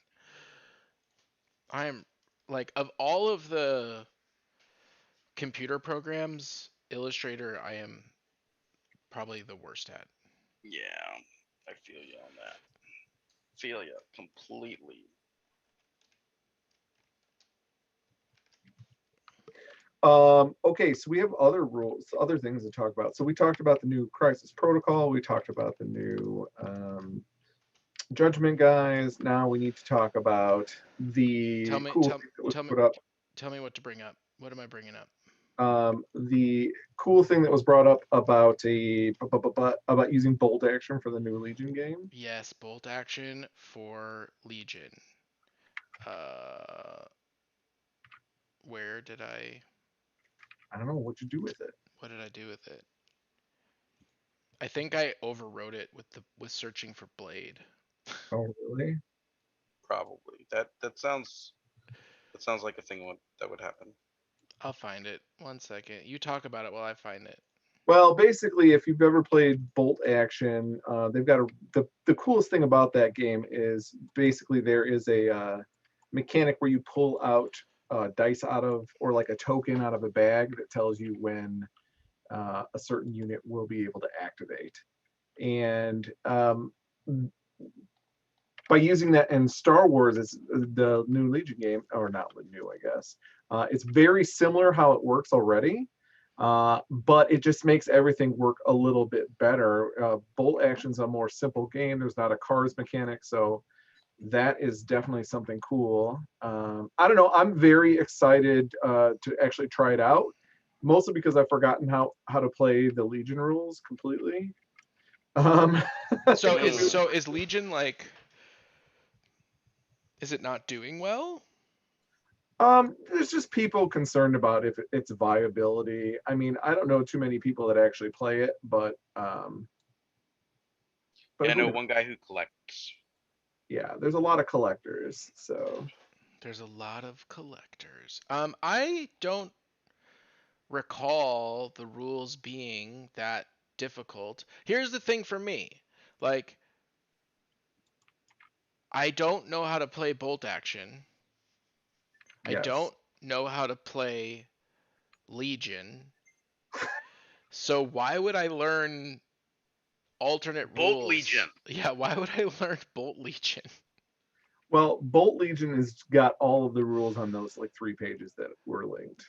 [SPEAKER 2] I'm like of all of the computer programs, Illustrator I am probably the worst at.
[SPEAKER 3] Yeah, I feel you on that. Feel you completely.
[SPEAKER 1] Okay, so we have other rules, other things to talk about. So we talked about the new crisis protocol. We talked about the new judgment guys. Now we need to talk about the cool thing that was put up.
[SPEAKER 2] Tell me what to bring up. What am I bringing up?
[SPEAKER 1] The cool thing that was brought up about about using bolt action for the new Legion game.
[SPEAKER 2] Yes, bolt action for Legion. Uh, where did
[SPEAKER 1] I don't know what you do with it.
[SPEAKER 2] what did I do with it? I think I overwrote it with searching for Blade.
[SPEAKER 1] Oh, really?
[SPEAKER 3] Probably. That sounds like a thing that would happen.
[SPEAKER 2] I'll find it. One second. You talk about it while I find it.
[SPEAKER 1] Well, basically, if you've ever played bolt action, they've got the coolest thing about that game is basically there is a mechanic where you pull out dice out of, or like a token out of a bag that tells you when a certain unit will be able to activate. And by using that in Star Wars, it's the new Legion game, or not new, I guess. It's very similar how it works already, but it just makes everything work a little bit better. Bolt action's a more simple game. There's not a cards mechanic, so that is definitely something cool. I don't know. I'm very excited to actually try it out, mostly because I've forgotten how to play the Legion rules completely. Um,
[SPEAKER 2] So is
[SPEAKER 3] Mm.
[SPEAKER 2] so is Legion like? Is it not doing well?
[SPEAKER 1] there's just people concerned about if its viability. I mean, I don't know too many people that actually play it, but
[SPEAKER 3] Yeah, I
[SPEAKER 1] who
[SPEAKER 3] know
[SPEAKER 1] knows?
[SPEAKER 3] one guy who collects.
[SPEAKER 1] Yeah, there's a lot of collectors. So
[SPEAKER 2] There's a lot of collectors. I don't recall the rules being that difficult. Here's the thing for me. Like, I don't know how to play bolt action. I
[SPEAKER 1] yes.
[SPEAKER 2] don't know how to play Legion. So why would I learn alternate
[SPEAKER 3] Bolt
[SPEAKER 2] rules?
[SPEAKER 3] Legion.
[SPEAKER 2] Yeah, why would I learn Bolt Legion?
[SPEAKER 1] Well, Bolt Legion has got all of the rules on those like 3 pages that were linked.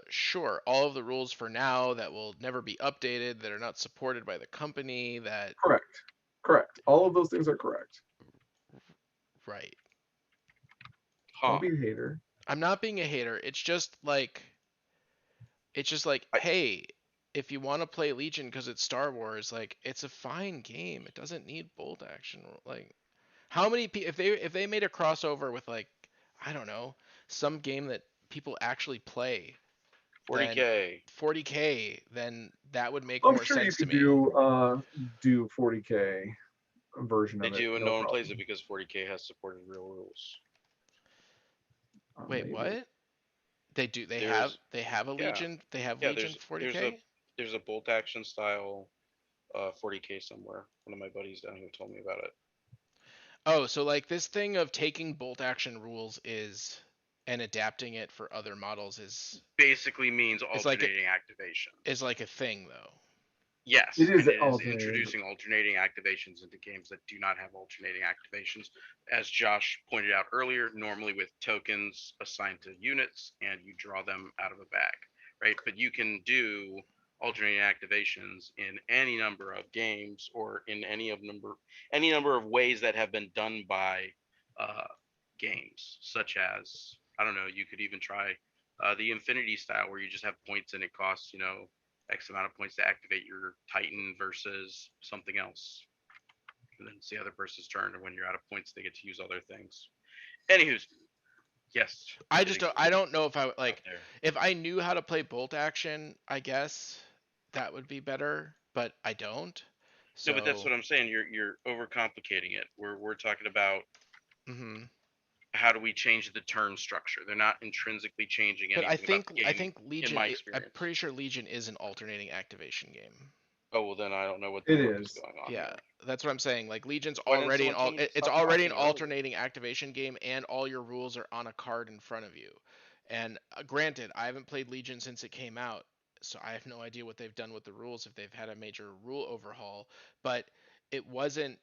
[SPEAKER 2] Sure, all of the rules for now that will never be updated, that are not supported by the company, that
[SPEAKER 1] Correct. Correct. All of those things are correct.
[SPEAKER 2] right.
[SPEAKER 1] Don't
[SPEAKER 3] Huh.
[SPEAKER 1] be a hater.
[SPEAKER 2] I'm not being a hater. It's just like,
[SPEAKER 3] I,
[SPEAKER 2] hey, if you want to play Legion because it's Star Wars, like it's a fine game. It doesn't need bolt action. Like how many people if they made a crossover with like I don't know, some game that people actually play, then
[SPEAKER 3] 40K.
[SPEAKER 2] 40K, then that would make
[SPEAKER 1] I'm
[SPEAKER 2] more
[SPEAKER 1] sure you
[SPEAKER 2] sense to
[SPEAKER 1] could
[SPEAKER 2] me.
[SPEAKER 1] do 40K version
[SPEAKER 3] They
[SPEAKER 1] of it,
[SPEAKER 3] do, and
[SPEAKER 1] no
[SPEAKER 3] no one plays it
[SPEAKER 1] problem.
[SPEAKER 3] because 40K has supported real rules.
[SPEAKER 2] Wait,
[SPEAKER 1] Maybe.
[SPEAKER 2] what? They do. They have
[SPEAKER 3] There's
[SPEAKER 2] they have a
[SPEAKER 3] yeah,
[SPEAKER 2] Legion. They have
[SPEAKER 3] yeah.
[SPEAKER 2] Legion
[SPEAKER 3] There's a
[SPEAKER 2] 40K.
[SPEAKER 3] there's a bolt action style 40K somewhere. One of my buddies down here told me about it.
[SPEAKER 2] Oh, so like this thing of taking bolt action rules is and adapting it for other models
[SPEAKER 3] Basically means
[SPEAKER 2] is like
[SPEAKER 3] alternating
[SPEAKER 2] is
[SPEAKER 3] activations.
[SPEAKER 2] like a thing though.
[SPEAKER 1] It
[SPEAKER 3] Yes,
[SPEAKER 1] is
[SPEAKER 3] and it is
[SPEAKER 1] alternating.
[SPEAKER 3] introducing alternating activations into games that do not have alternating activations. As Josh pointed out earlier, normally with tokens assigned to units and you draw them out of a bag, right? But you can do alternating activations in any number of games or in any number of ways that have been done by uh, games, such as I don't know, you could even try the Infinity style where you just have points and it costs X amount of points to activate your Titan versus something else. And then it's the other person's turn, and when you're out of points, they get to use other things. Anywho's, yes,
[SPEAKER 2] I
[SPEAKER 3] it
[SPEAKER 2] just don't. I
[SPEAKER 3] exists
[SPEAKER 2] don't know if I would
[SPEAKER 3] out
[SPEAKER 2] like
[SPEAKER 3] there.
[SPEAKER 2] if I knew how to play bolt action. I guess that would be better, but I don't.
[SPEAKER 3] No, but that's
[SPEAKER 2] So,
[SPEAKER 3] what I'm saying. You're overcomplicating it. We're talking about
[SPEAKER 2] hmm
[SPEAKER 3] how do we change the turn structure. They're not intrinsically changing
[SPEAKER 2] but I
[SPEAKER 3] anything about
[SPEAKER 2] think
[SPEAKER 3] the
[SPEAKER 2] I
[SPEAKER 3] game,
[SPEAKER 2] think
[SPEAKER 3] in
[SPEAKER 2] Legion.
[SPEAKER 3] my
[SPEAKER 2] I'm
[SPEAKER 3] experience.
[SPEAKER 2] pretty sure Legion is an alternating activation game.
[SPEAKER 3] Oh well, then I don't know what the
[SPEAKER 1] It
[SPEAKER 3] fuck is
[SPEAKER 1] is.
[SPEAKER 3] going on
[SPEAKER 2] Yeah,
[SPEAKER 3] here.
[SPEAKER 2] that's what I'm saying. Like Legion's
[SPEAKER 3] Why didn't
[SPEAKER 2] already
[SPEAKER 3] someone tell me to
[SPEAKER 2] it's
[SPEAKER 3] stop
[SPEAKER 2] already an
[SPEAKER 3] talking earlier?
[SPEAKER 2] alternating activation game, and all your rules are on a card in front of you. And granted, I haven't played Legion since it came out, so I have no idea what they've done with the rules if they've had a major rule overhaul. But it wasn't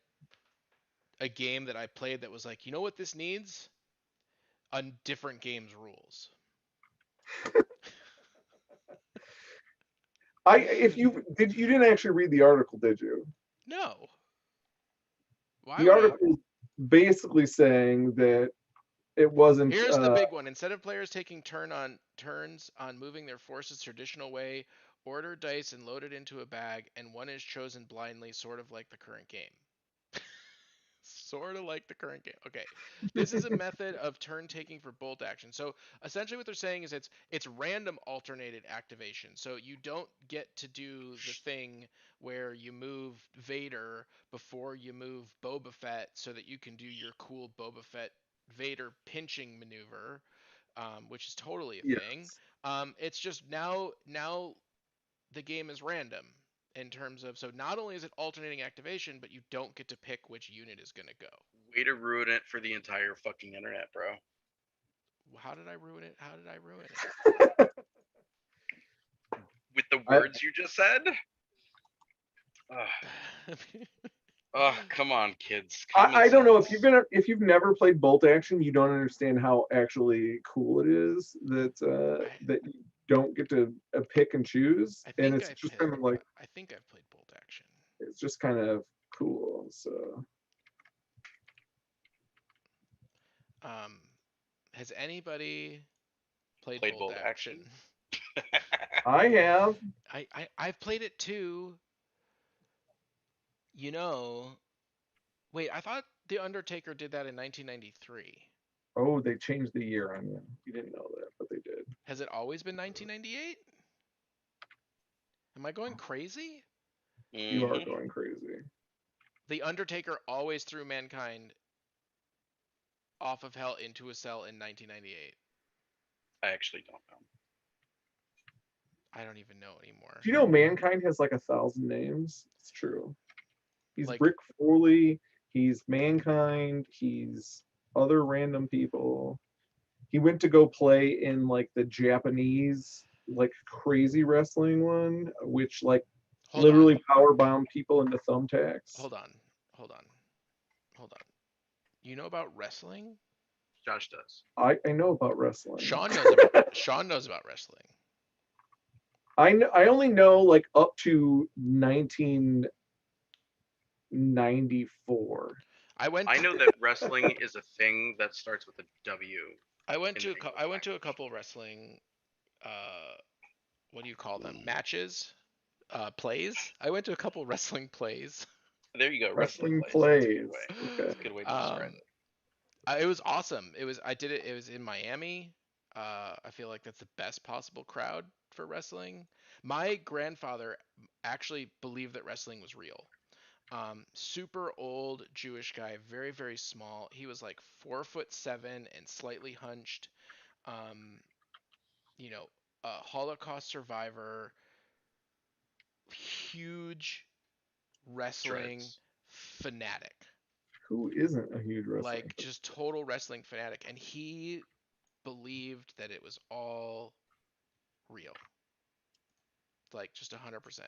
[SPEAKER 2] a game that I played that was like, you know what this needs? A different game's rules.
[SPEAKER 1] If you didn't actually read the article, did you?
[SPEAKER 2] No. Why
[SPEAKER 1] The
[SPEAKER 2] would I?
[SPEAKER 1] article basically saying that it wasn't.
[SPEAKER 2] Here's the big one. Instead of players taking turns on moving their forces traditional way, order dice and load it into a bag, and one is chosen blindly, sort of like the current game. Sort of like the current game. Okay. This is a method of turn taking for bolt action. So essentially what they're saying is it's random alternated activation. So you don't get to do the thing where you move Vader before you move Boba Fett so that you can do your cool Boba Fett Vader pinching maneuver, which is totally a thing.
[SPEAKER 1] Yes.
[SPEAKER 2] It's just now the game is random in terms of, so not only is it alternating activation, but you don't get to pick which unit is going to go.
[SPEAKER 3] Way to ruin it for the entire fucking internet, bro.
[SPEAKER 2] How did I ruin it? How did I ruin
[SPEAKER 3] With the
[SPEAKER 1] I
[SPEAKER 3] words you just said. Ugh.
[SPEAKER 2] it?
[SPEAKER 3] Oh, come on, kids.
[SPEAKER 1] I,
[SPEAKER 3] Common
[SPEAKER 1] I don't know if
[SPEAKER 3] sense.
[SPEAKER 1] you've never played bolt action, you don't understand how actually cool it is
[SPEAKER 2] I
[SPEAKER 1] that you don't get to pick and choose,
[SPEAKER 2] I
[SPEAKER 1] and
[SPEAKER 2] think
[SPEAKER 1] it's
[SPEAKER 2] I've
[SPEAKER 1] just
[SPEAKER 2] played
[SPEAKER 1] kind of like
[SPEAKER 2] I think I've played bolt action.
[SPEAKER 1] it's just kind of cool. So
[SPEAKER 2] Um, has anybody played
[SPEAKER 3] Played
[SPEAKER 2] Bolt
[SPEAKER 3] Bolt
[SPEAKER 2] Action?
[SPEAKER 3] Action?
[SPEAKER 1] I have.
[SPEAKER 2] I've played it too. You know, wait, I thought The Undertaker did that in 1993.
[SPEAKER 1] Oh, they changed the year on you. You didn't know that, but they did.
[SPEAKER 2] Has it always been 1998? Am I going crazy?
[SPEAKER 1] You are
[SPEAKER 3] Hmm.
[SPEAKER 1] going crazy.
[SPEAKER 2] The Undertaker always threw mankind off of hell into a cell in 1998.
[SPEAKER 3] I actually don't know.
[SPEAKER 2] I don't even know anymore.
[SPEAKER 1] Do you know mankind has like 1,000 names? It's true. He's
[SPEAKER 2] Like,
[SPEAKER 1] Rick Foley. He's mankind. He's other random people. He went to go play in like the Japanese like crazy wrestling one, which like
[SPEAKER 2] hold on,
[SPEAKER 1] literally power bound people into thumbtacks.
[SPEAKER 2] hold on, hold on, hold on. You know about wrestling?
[SPEAKER 3] Josh does.
[SPEAKER 1] I know about wrestling.
[SPEAKER 2] Sean knows about wrestling.
[SPEAKER 1] I only know like up to 1994.
[SPEAKER 2] I went
[SPEAKER 3] I
[SPEAKER 2] to
[SPEAKER 3] know that wrestling is a thing that starts with a W and then
[SPEAKER 2] I
[SPEAKER 3] goes
[SPEAKER 2] went to a
[SPEAKER 3] backwards.
[SPEAKER 2] couple wrestling what do you call them? Matches? Plays? I went to a couple wrestling plays.
[SPEAKER 3] There you go, wrestling
[SPEAKER 1] Wrestling
[SPEAKER 3] plays. That's a good
[SPEAKER 1] plays.
[SPEAKER 3] way.
[SPEAKER 1] Okay.
[SPEAKER 3] That's a good way to describe
[SPEAKER 2] Um
[SPEAKER 3] it.
[SPEAKER 2] it was awesome. I did it. It was in Miami. I feel like that's the best possible crowd for wrestling. My grandfather actually believed that wrestling was real. Super old Jewish guy, very very small. He was like 4'7" and slightly hunched. Um, you know, a Holocaust survivor, huge wrestling
[SPEAKER 3] Dreads.
[SPEAKER 2] fanatic,
[SPEAKER 1] Who isn't a huge wrestling
[SPEAKER 2] like just total wrestling fanatic, and he believed that it was all real, like just 100%.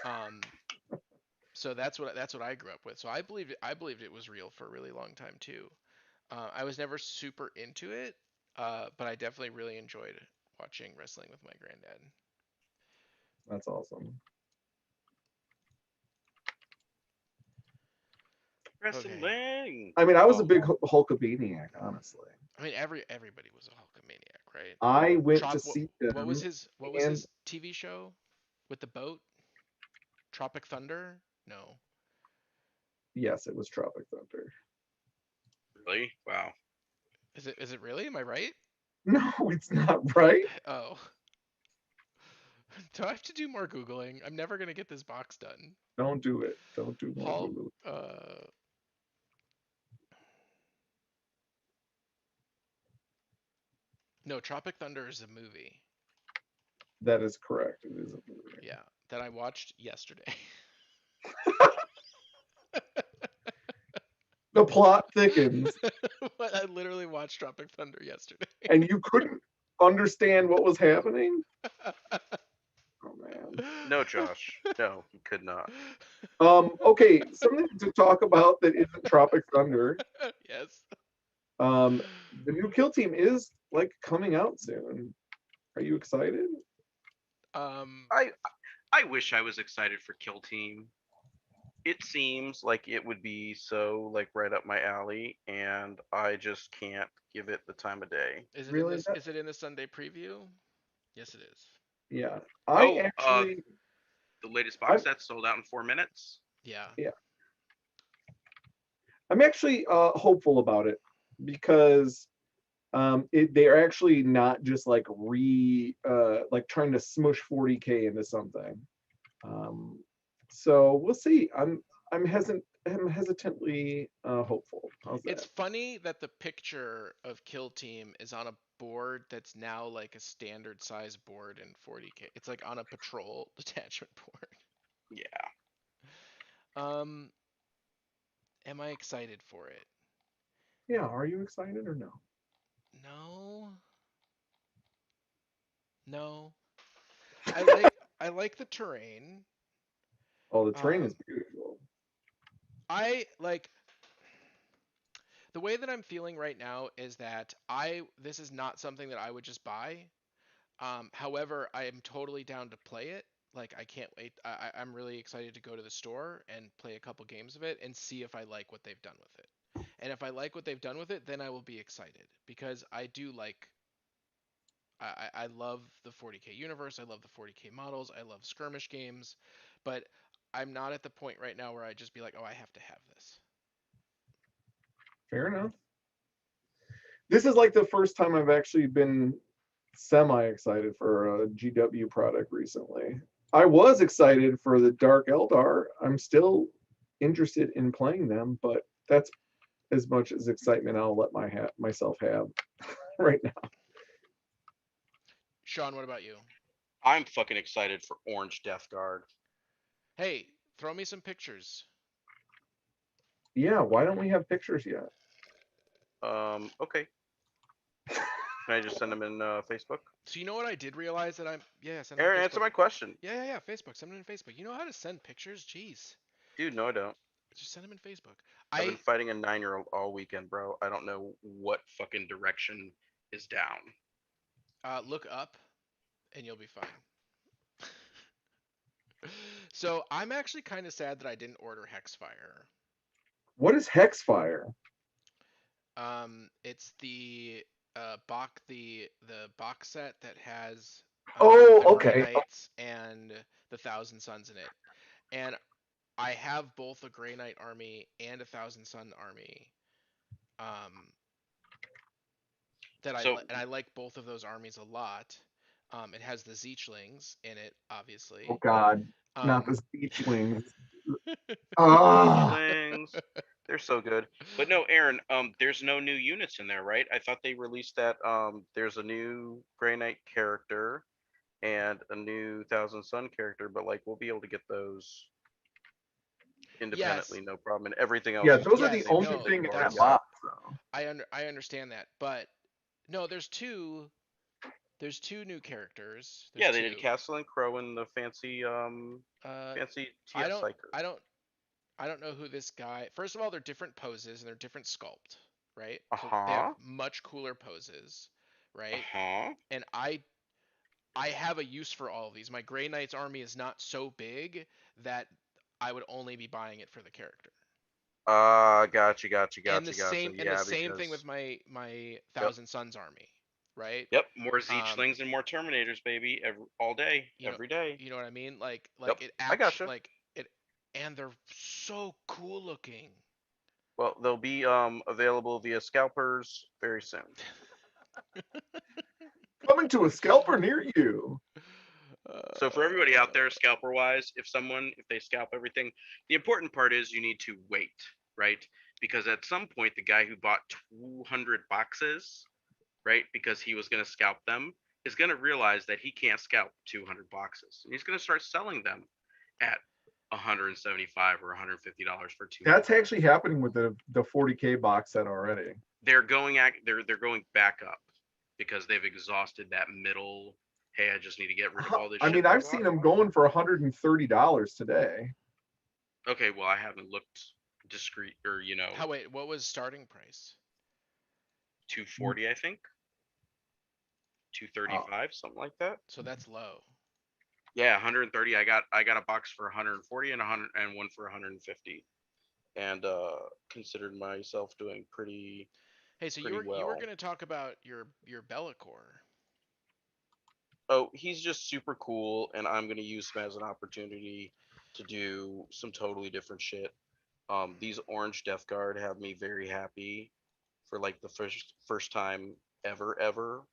[SPEAKER 2] Um, so that's what I grew up with. So I believed it was real for a really long time too. I was never super into it, but I definitely really enjoyed watching wrestling with my granddad.
[SPEAKER 1] That's awesome.
[SPEAKER 2] Okay.
[SPEAKER 3] Wrestling.
[SPEAKER 1] I mean, I was a
[SPEAKER 3] Oh,
[SPEAKER 1] big Hulkamaniac, honestly.
[SPEAKER 2] I mean, everybody was a Hulkamaniac, right?
[SPEAKER 1] I went to
[SPEAKER 2] Trop.
[SPEAKER 1] see
[SPEAKER 2] Was
[SPEAKER 1] them,
[SPEAKER 2] what was
[SPEAKER 1] and
[SPEAKER 2] his TV show with the boat? Tropic Thunder? No.
[SPEAKER 1] yes, it was Tropic Thunder.
[SPEAKER 3] really? Wow.
[SPEAKER 2] Is it really? Am I right?
[SPEAKER 1] No, it's not right.
[SPEAKER 2] Oh. Do I have to do more googling? I'm never gonna get this box done.
[SPEAKER 1] Don't do it. Don't do more
[SPEAKER 2] Hall.
[SPEAKER 1] Google.
[SPEAKER 2] No, Tropic Thunder is a movie.
[SPEAKER 1] That is correct. It is a movie.
[SPEAKER 2] Yeah, that I watched yesterday.
[SPEAKER 1] The plot thickens,
[SPEAKER 2] I literally watched Tropic Thunder yesterday.
[SPEAKER 1] and you couldn't understand what was happening. Oh man.
[SPEAKER 3] No, Josh. No, he could not.
[SPEAKER 1] Okay, something to talk about that isn't Tropic Thunder.
[SPEAKER 2] Yes.
[SPEAKER 1] Um, the new Kill Team is like coming out soon. Are you excited?
[SPEAKER 2] Um,
[SPEAKER 3] I I wish I was excited for Kill Team. It seems like it would be so like right up my alley, and I just can't give it the time of day.
[SPEAKER 2] is it in
[SPEAKER 1] Really?
[SPEAKER 2] this? Is it in the Sunday preview? Yes, it is.
[SPEAKER 1] Yeah. I
[SPEAKER 3] Oh,
[SPEAKER 1] actually,
[SPEAKER 3] the latest
[SPEAKER 1] I'm
[SPEAKER 3] box set sold out in 4 minutes.
[SPEAKER 2] Yeah.
[SPEAKER 1] yeah, I'm actually hopeful about it because they're actually not just like like trying to smush 40K into something. Um, so we'll see. I'm hesitantly hopeful. How's
[SPEAKER 2] It's
[SPEAKER 1] that?
[SPEAKER 2] funny that the picture of Kill Team is on a board that's now like a standard size board in 40K. It's like on a patrol detachment board.
[SPEAKER 3] Yeah.
[SPEAKER 2] Um, am I excited for it?
[SPEAKER 1] Yeah, are you excited or no?
[SPEAKER 2] No. No. I like I like the terrain.
[SPEAKER 1] Oh, the train is
[SPEAKER 2] Um,
[SPEAKER 1] beautiful.
[SPEAKER 2] I like the way that I'm feeling right now is that I this is not something that I would just buy. However, I am totally down to play it. Like I can't wait. I'm really excited to go to the store and play a couple games of it and see if I like what they've done with it. And if I like what they've done with it, then I will be excited because I do like. I love the 40k universe. I love the 40k models. I love skirmish games, but I'm not at the point right now where I just be like, oh, I have to have this.
[SPEAKER 1] Fair enough. This is like the first time I've actually been semi-excited for a GW product recently. I was excited for the Dark Eldar. I'm still interested in playing them, but that's as much as excitement I'll let myself have right now.
[SPEAKER 2] Sean, what about you?
[SPEAKER 3] I'm fucking excited for Orange Death Guard.
[SPEAKER 2] Hey, throw me some pictures.
[SPEAKER 1] Yeah, why don't we have pictures yet?
[SPEAKER 3] Okay. Can I just send them in Facebook?
[SPEAKER 2] So you know what I did realize that send them
[SPEAKER 3] Aaron,
[SPEAKER 2] in
[SPEAKER 3] answer
[SPEAKER 2] Facebook.
[SPEAKER 3] my question.
[SPEAKER 2] Yeah, Facebook. Send them in Facebook. You know how to send pictures? Jeez.
[SPEAKER 3] Dude, no, I don't.
[SPEAKER 2] Just send them in Facebook.
[SPEAKER 3] I've been
[SPEAKER 2] I
[SPEAKER 3] fighting a 9-year-old all weekend, bro. I don't know what fucking direction is down.
[SPEAKER 2] look up and you'll be fine. So I'm actually kind of sad that I didn't order Hexfire.
[SPEAKER 1] What is Hexfire?
[SPEAKER 2] It's the the box set that has
[SPEAKER 1] Oh,
[SPEAKER 2] the Grey
[SPEAKER 1] okay.
[SPEAKER 2] Knights and the Thousand Suns in it, and I have both a Grey Knight army and a Thousand Sun army. Um,
[SPEAKER 3] So,
[SPEAKER 2] and I like both of those armies a lot. It has the Zeechlings in it,
[SPEAKER 1] Oh
[SPEAKER 2] obviously.
[SPEAKER 1] God, not
[SPEAKER 2] Um,
[SPEAKER 1] the Beachlings. Ah,
[SPEAKER 3] Beachlings, they're so good. But no, Aaron, there's no new units in there, right? I thought they released that. There's a new Grey Knight character and a new Thousand Sun character, but like we'll be able to get those
[SPEAKER 2] yes,
[SPEAKER 3] independently, no problem. And everything else
[SPEAKER 1] yeah,
[SPEAKER 3] is
[SPEAKER 1] those
[SPEAKER 3] just
[SPEAKER 1] are
[SPEAKER 3] the
[SPEAKER 1] the
[SPEAKER 2] yes,
[SPEAKER 3] same
[SPEAKER 1] only
[SPEAKER 3] shit
[SPEAKER 2] no,
[SPEAKER 3] that
[SPEAKER 1] thing
[SPEAKER 3] you've
[SPEAKER 1] in
[SPEAKER 3] already
[SPEAKER 1] that
[SPEAKER 2] there's
[SPEAKER 3] got.
[SPEAKER 1] box. So.
[SPEAKER 2] I understand that, but no, there's two new characters. There's
[SPEAKER 3] Yeah, they did
[SPEAKER 2] two.
[SPEAKER 3] Castle and Crow and the fancy
[SPEAKER 2] Uh,
[SPEAKER 3] fancy
[SPEAKER 2] I
[SPEAKER 3] TS
[SPEAKER 2] don't
[SPEAKER 3] Psyker.
[SPEAKER 2] I don't I don't know who this guy. First of all, they're different poses and they're different sculpt, right? So they have
[SPEAKER 3] Uh-huh.
[SPEAKER 2] much cooler poses, right?
[SPEAKER 3] Uh-huh.
[SPEAKER 2] And I have a use for all of these. My Grey Knight's army is not so big that I would only be buying it for the character.
[SPEAKER 3] Gotcha.
[SPEAKER 2] And the
[SPEAKER 3] Yeah,
[SPEAKER 2] same thing with
[SPEAKER 3] because
[SPEAKER 2] my
[SPEAKER 3] yep.
[SPEAKER 2] Thousand Suns army, right?
[SPEAKER 3] Yep, more
[SPEAKER 2] Um,
[SPEAKER 3] Zeechlings and more Terminators, baby, all day,
[SPEAKER 2] you know,
[SPEAKER 3] every day.
[SPEAKER 2] you know what I mean?
[SPEAKER 3] Yep,
[SPEAKER 2] It
[SPEAKER 3] I
[SPEAKER 2] actually
[SPEAKER 3] gotcha.
[SPEAKER 2] it, and they're so cool looking.
[SPEAKER 3] Well, they'll be available via scalpers very soon.
[SPEAKER 1] Coming to a scalper near you.
[SPEAKER 3] So for everybody out
[SPEAKER 2] Uh,
[SPEAKER 3] there, scalper wise, if they scalp everything, the important part is you need to wait, right? Because at some point, the guy who bought 200 boxes, right, because he was going to scalp them, is going to realize that he can't scalp 200 boxes, and he's going to start selling them at 175 or $150 for 200.
[SPEAKER 1] That's actually happening with the 40K box set already.
[SPEAKER 3] They're going back up because they've exhausted that middle. Hey, I just need to get rid of all this
[SPEAKER 1] I
[SPEAKER 3] shit
[SPEAKER 1] mean,
[SPEAKER 3] that I
[SPEAKER 1] I've
[SPEAKER 3] bought.
[SPEAKER 1] seen them going for $130 today.
[SPEAKER 3] Okay, well, I haven't looked discreet or
[SPEAKER 2] how wait, what was starting price?
[SPEAKER 3] 240, I think.
[SPEAKER 1] Uh,
[SPEAKER 3] 235, something like that.
[SPEAKER 2] So that's low.
[SPEAKER 3] Yeah, 130. I got a box for 140 and 100 and one for 150, and considered myself doing
[SPEAKER 2] Hey, so
[SPEAKER 3] pretty
[SPEAKER 2] you were
[SPEAKER 3] well.
[SPEAKER 2] gonna talk about your Bellacore.
[SPEAKER 3] Oh, he's just super cool, and I'm gonna use him as an opportunity to do some totally different shit. These orange Death Guard have me very happy for like the first time ever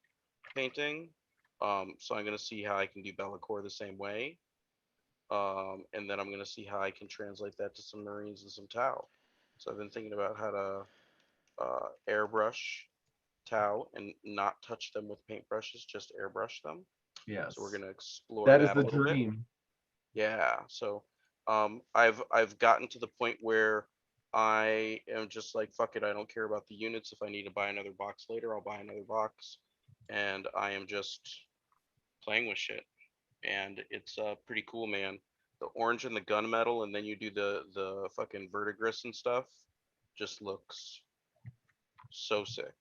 [SPEAKER 3] painting. So I'm gonna see how I can do Bellacore the same way. And then I'm gonna see how I can translate that to some Marines and some Tau. So I've been thinking about how to airbrush Tau and not touch them with paintbrushes, just airbrush them.
[SPEAKER 1] yes,
[SPEAKER 3] So we're gonna explore
[SPEAKER 1] that is
[SPEAKER 3] that a
[SPEAKER 1] the
[SPEAKER 3] little bit.
[SPEAKER 1] dream.
[SPEAKER 3] Yeah. So I've gotten to the point where I am just like fuck it. I don't care about the units. If I need to buy another box later, I'll buy another box, and I am just playing with shit. And it's pretty cool, man. The orange and the gunmetal, and then you do the fucking verdigris and stuff. Just looks so sick,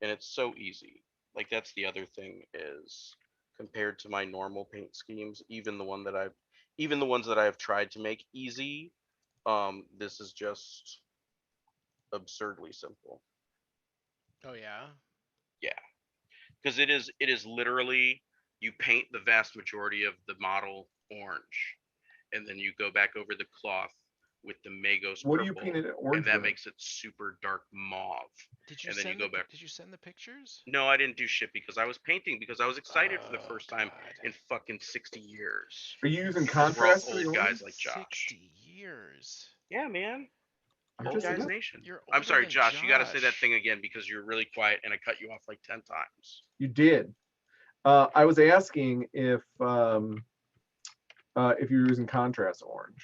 [SPEAKER 3] and it's so easy. Like that's the other thing is compared to my normal paint schemes, even the ones that I've tried to make easy, this is just absurdly simple.
[SPEAKER 2] Oh yeah.
[SPEAKER 3] Yeah, because it is literally you paint the vast majority of the model orange, and then you go back over the cloth with the Magos
[SPEAKER 1] What do you
[SPEAKER 3] purple,
[SPEAKER 1] paint it
[SPEAKER 3] and
[SPEAKER 1] orange
[SPEAKER 3] that
[SPEAKER 1] with?
[SPEAKER 3] makes it super dark mauve.
[SPEAKER 2] Did you
[SPEAKER 3] And then you
[SPEAKER 2] send
[SPEAKER 3] go
[SPEAKER 2] the
[SPEAKER 3] back.
[SPEAKER 2] Did you send the pictures?
[SPEAKER 3] No, I didn't do shit because I was painting because I was excited for the
[SPEAKER 2] Oh
[SPEAKER 3] first time
[SPEAKER 2] God.
[SPEAKER 3] in fucking 60 years.
[SPEAKER 1] Are you using
[SPEAKER 3] Because we're all
[SPEAKER 1] contrast for the
[SPEAKER 3] old
[SPEAKER 1] orange?
[SPEAKER 3] guys like Josh.
[SPEAKER 2] 60 years.
[SPEAKER 3] Yeah, man.
[SPEAKER 1] I'm
[SPEAKER 3] Old
[SPEAKER 1] just
[SPEAKER 3] guys
[SPEAKER 1] saying.
[SPEAKER 3] nation.
[SPEAKER 2] You're
[SPEAKER 3] I'm
[SPEAKER 2] older
[SPEAKER 3] sorry,
[SPEAKER 2] than
[SPEAKER 3] Josh. You got to say that
[SPEAKER 2] Josh.
[SPEAKER 3] thing again because you're really quiet and I cut you off like 10 times.
[SPEAKER 1] You did. I was asking if you're using contrast orange.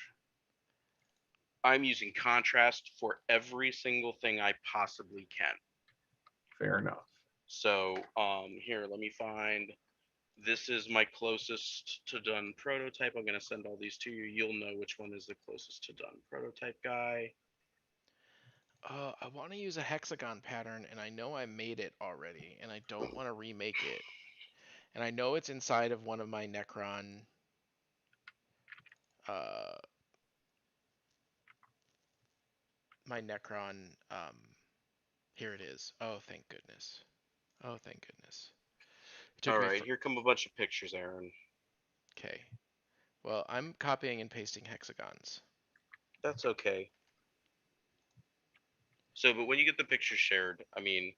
[SPEAKER 3] I'm using contrast for every single thing I possibly can.
[SPEAKER 1] Fair enough.
[SPEAKER 3] So, here, let me find. This is my closest to done prototype. I'm going to send all these to you. You'll know which one is the closest to done prototype guy.
[SPEAKER 2] I want to use a hexagon pattern, and I know I made it already, and I don't want to remake it. And I know it's inside of one of my Necron. Uh, my Necron. Here it is. Oh, thank goodness. Oh, thank goodness. It took
[SPEAKER 3] All
[SPEAKER 2] me
[SPEAKER 3] right,
[SPEAKER 2] for.
[SPEAKER 3] here come a bunch of pictures, Aaron.
[SPEAKER 2] Okay. Well, I'm copying and pasting hexagons.
[SPEAKER 3] That's okay. So, but when you get the pictures shared, I mean,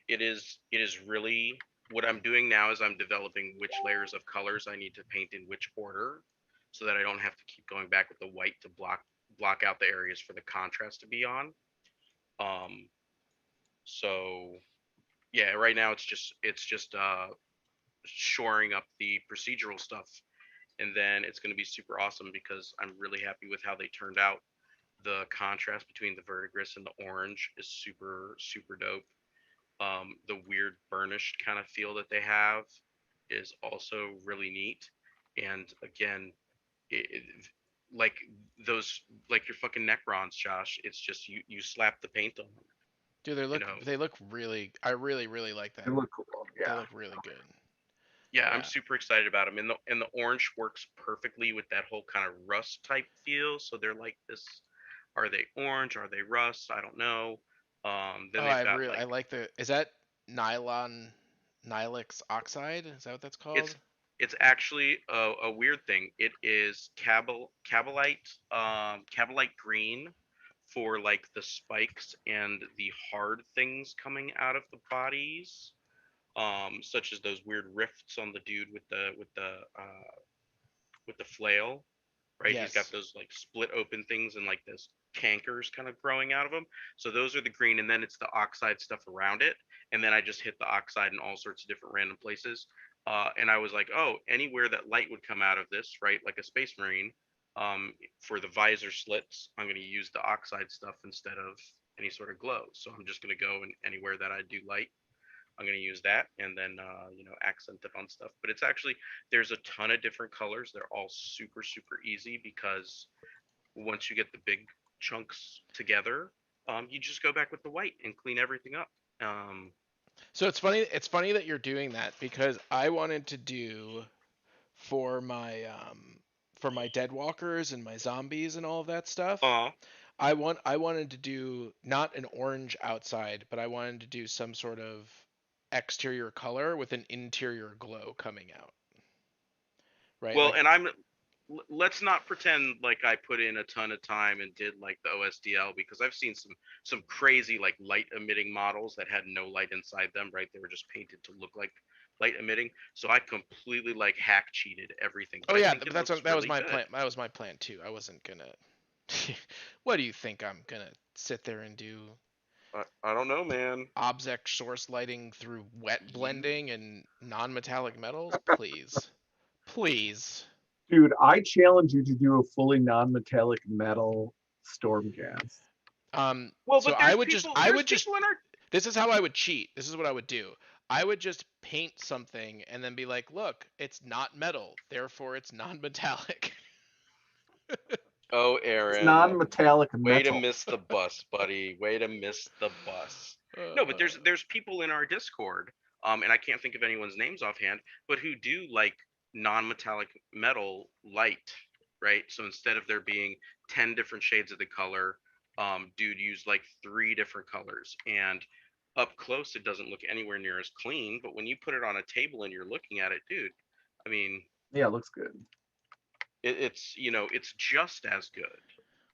[SPEAKER 3] it is really what I'm doing now is I'm developing which layers of colors I need to paint in which order so that I don't have to keep going back with the white to block out the areas for the contrast to be on. Um so yeah, right now it's just shoring up the procedural stuff, and then it's going to be super awesome because I'm really happy with how they turned out. The contrast between the verdigris and the orange is super super dope. The weird burnished kind of feel that they have is also really neat. And again, it, like those, like your fucking Necrons, Josh. It's just you slap the paint on them.
[SPEAKER 2] Dude,
[SPEAKER 3] You know,
[SPEAKER 2] they look really. I really like
[SPEAKER 1] They
[SPEAKER 2] them.
[SPEAKER 1] look cool.
[SPEAKER 2] They
[SPEAKER 1] Yeah.
[SPEAKER 2] look really good.
[SPEAKER 3] yeah, I'm
[SPEAKER 2] Yeah.
[SPEAKER 3] super excited about them. And the orange works perfectly with that whole kind of rust type feel. So they're like this. Are they orange? Are they rust? I don't know. Then
[SPEAKER 2] Oh,
[SPEAKER 3] they've got
[SPEAKER 2] I
[SPEAKER 3] like
[SPEAKER 2] like the. Is that nylon nylix oxide? Is that what that's
[SPEAKER 3] it's
[SPEAKER 2] called?
[SPEAKER 3] it's actually a weird thing. It is cabalite green for like the spikes and the hard things coming out of the bodies, such as those weird rifts on the dude with the flail, right? He's got
[SPEAKER 2] Yes.
[SPEAKER 3] those like split open things and like this cankers kind of growing out of them. So those are the green, and then it's the oxide stuff around it. And then I just hit the oxide in all sorts of different random places. And I was like, oh, anywhere that light would come out of this, right? Like a space marine, for the visor slits, I'm going to use the oxide stuff instead of any sort of glow. So I'm just going to go in anywhere that I do light. I'm going to use that and then, accent it on stuff. But it's actually, there's a ton of different colors. They're all super, super easy because once you get the big chunks together, you just go back with the white and clean everything up. Um,
[SPEAKER 2] So it's funny. It's funny that you're doing that because I wanted to do for my dead walkers and my zombies and all of that stuff.
[SPEAKER 3] uh,
[SPEAKER 2] I wanted to do not an orange outside, but I wanted to do some sort of exterior color with an interior glow coming out. Right?
[SPEAKER 3] well,
[SPEAKER 2] Like,
[SPEAKER 3] and let's not pretend like I put in a ton of time and did like the OSDL because I've seen some crazy like light emitting models that had no light inside them, right? They were just painted to look like light emitting. So I completely like hack cheated everything,
[SPEAKER 2] oh
[SPEAKER 3] but I
[SPEAKER 2] yeah,
[SPEAKER 3] think it
[SPEAKER 2] that's
[SPEAKER 3] looks
[SPEAKER 2] that was
[SPEAKER 3] really
[SPEAKER 2] my
[SPEAKER 3] good.
[SPEAKER 2] plan. That was my plan too. I wasn't gonna. What do you think I'm gonna sit there and do?
[SPEAKER 3] I don't know, man.
[SPEAKER 2] Object source lighting through wet
[SPEAKER 3] You
[SPEAKER 2] blending and non-metallic metals? Please, please.
[SPEAKER 1] Dude, I challenge you to do a fully non-metallic metal storm gas.
[SPEAKER 3] well,
[SPEAKER 2] So
[SPEAKER 3] but there's
[SPEAKER 2] I
[SPEAKER 3] there's
[SPEAKER 2] would just.
[SPEAKER 3] people in our
[SPEAKER 2] This is how I would cheat. This is what I would do. I would just paint something and then be like, look, it's not metal, therefore it's non-metallic.
[SPEAKER 3] Oh,
[SPEAKER 1] It's
[SPEAKER 3] Aaron,
[SPEAKER 1] non-metallic
[SPEAKER 3] way to
[SPEAKER 1] metal.
[SPEAKER 3] miss the bus, buddy. Way to miss the bus. No, but
[SPEAKER 2] uh,
[SPEAKER 3] there's people in our Discord, and I can't think of anyone's names offhand, but who do like non-metallic metal light, right? So instead of there being 10 different shades of the color, dude used like 3 different colors, and up close it doesn't look anywhere near as clean, but when you put it on a table and you're looking at it, dude, I mean,
[SPEAKER 1] Yeah, it looks good.
[SPEAKER 3] it's it's just as good.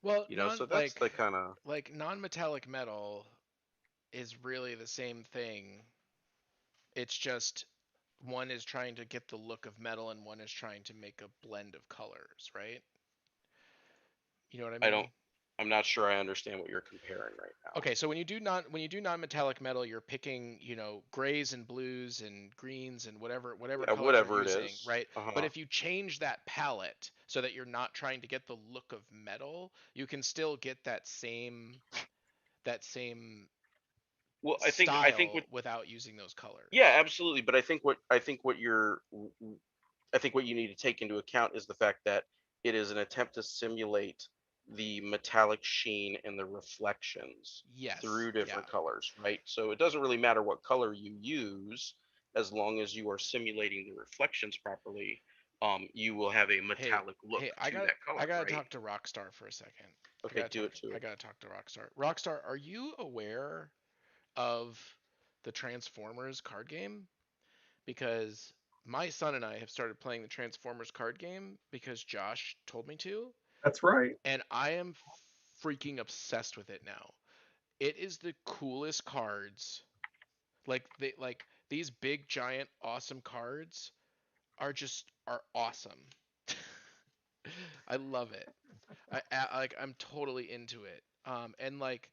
[SPEAKER 2] Well,
[SPEAKER 3] So that's the kind of
[SPEAKER 2] non-metallic metal is really the same thing. It's just one is trying to get the look of metal and one is trying to make a blend of colors, right? You know what I
[SPEAKER 3] I don't.
[SPEAKER 2] mean?
[SPEAKER 3] I'm not sure I understand what you're comparing right now.
[SPEAKER 2] Okay, so when you do non-metallic metal, you're picking, grays and blues and greens and whatever
[SPEAKER 3] Yeah,
[SPEAKER 2] colors you're
[SPEAKER 3] whatever it
[SPEAKER 2] using,
[SPEAKER 3] is.
[SPEAKER 2] right?
[SPEAKER 3] Uh
[SPEAKER 2] But
[SPEAKER 3] huh.
[SPEAKER 2] if you change that palette so that you're not trying to get the look of metal, you can still get that same
[SPEAKER 3] Well, I think what
[SPEAKER 2] style without using those colors.
[SPEAKER 3] yeah, absolutely. But I think what you need to take into account is the fact that it is an attempt to simulate the metallic sheen and the reflections
[SPEAKER 2] Yes,
[SPEAKER 3] through
[SPEAKER 2] yeah.
[SPEAKER 3] different colors, right? So it doesn't really matter what color you use, as long as you are simulating the reflections properly. You will have a
[SPEAKER 2] Hey,
[SPEAKER 3] metallic look
[SPEAKER 2] hey,
[SPEAKER 3] to that
[SPEAKER 2] I
[SPEAKER 3] color,
[SPEAKER 2] gotta
[SPEAKER 3] right?
[SPEAKER 2] talk to Rockstar for a second.
[SPEAKER 3] Okay, do it to
[SPEAKER 2] I
[SPEAKER 3] it.
[SPEAKER 2] gotta talk to Rockstar. Rockstar, are you aware of the Transformers card game? Because my son and I have started playing the Transformers card game because Josh told me to,
[SPEAKER 1] That's right.
[SPEAKER 2] and I am freaking obsessed with it now. It is the coolest cards. Like these big giant awesome cards are awesome. I love it. I'm totally into it. And like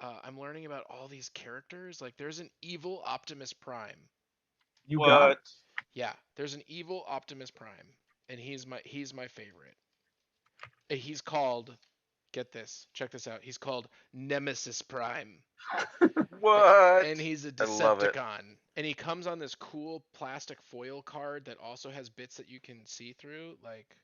[SPEAKER 2] I'm learning about all these characters. Like there's an evil Optimus Prime.
[SPEAKER 1] You got it.
[SPEAKER 3] What?
[SPEAKER 2] Yeah, there's an evil Optimus Prime, and he's my favorite. He's called, get this, check this out. He's called Nemesis Prime,
[SPEAKER 3] What?
[SPEAKER 2] and he's a
[SPEAKER 3] I love it.
[SPEAKER 2] Decepticon. And he comes on this cool plastic foil card that also has bits that you can see through. Like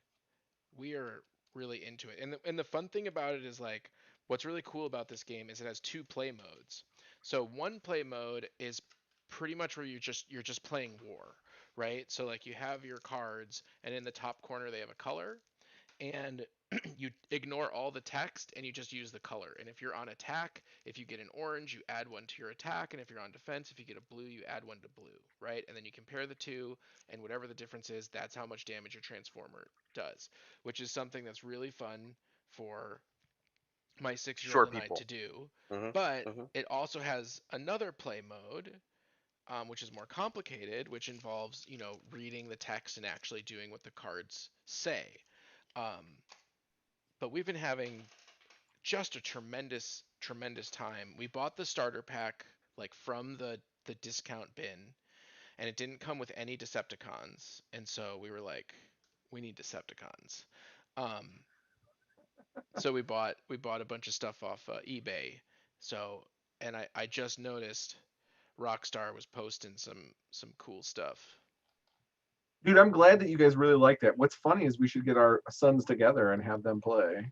[SPEAKER 2] we are really into it. And the fun thing about it is like what's really cool about this game is it has two play modes. So one play mode is pretty much where you're just playing war, right? So like you have your cards and in the top corner they have a color and you ignore all the text and you just use the color. And if you're on attack, if you get an orange, you add one to your attack, and if you're on defense, if you get a blue, you add one to blue, right? And then you compare the two, and whatever the difference is, that's how much damage your transformer does, which is something that's really fun for my 6-year-old
[SPEAKER 3] Short
[SPEAKER 2] and I
[SPEAKER 3] people.
[SPEAKER 2] to do.
[SPEAKER 3] Mhm.
[SPEAKER 2] But
[SPEAKER 3] Mhm.
[SPEAKER 2] it also has another play mode, which is more complicated, which involves, reading the text and actually doing what the cards say. Um, but we've been having just a tremendous time. We bought the starter pack like from the discount bin, and it didn't come with any Decepticons, and so we were like, we need Decepticons. Um, so we bought a bunch of stuff off eBay. So and I just noticed Rockstar was posting some cool stuff.
[SPEAKER 1] Dude, I'm glad that you guys really like that. What's funny is we should get our sons together and have them play.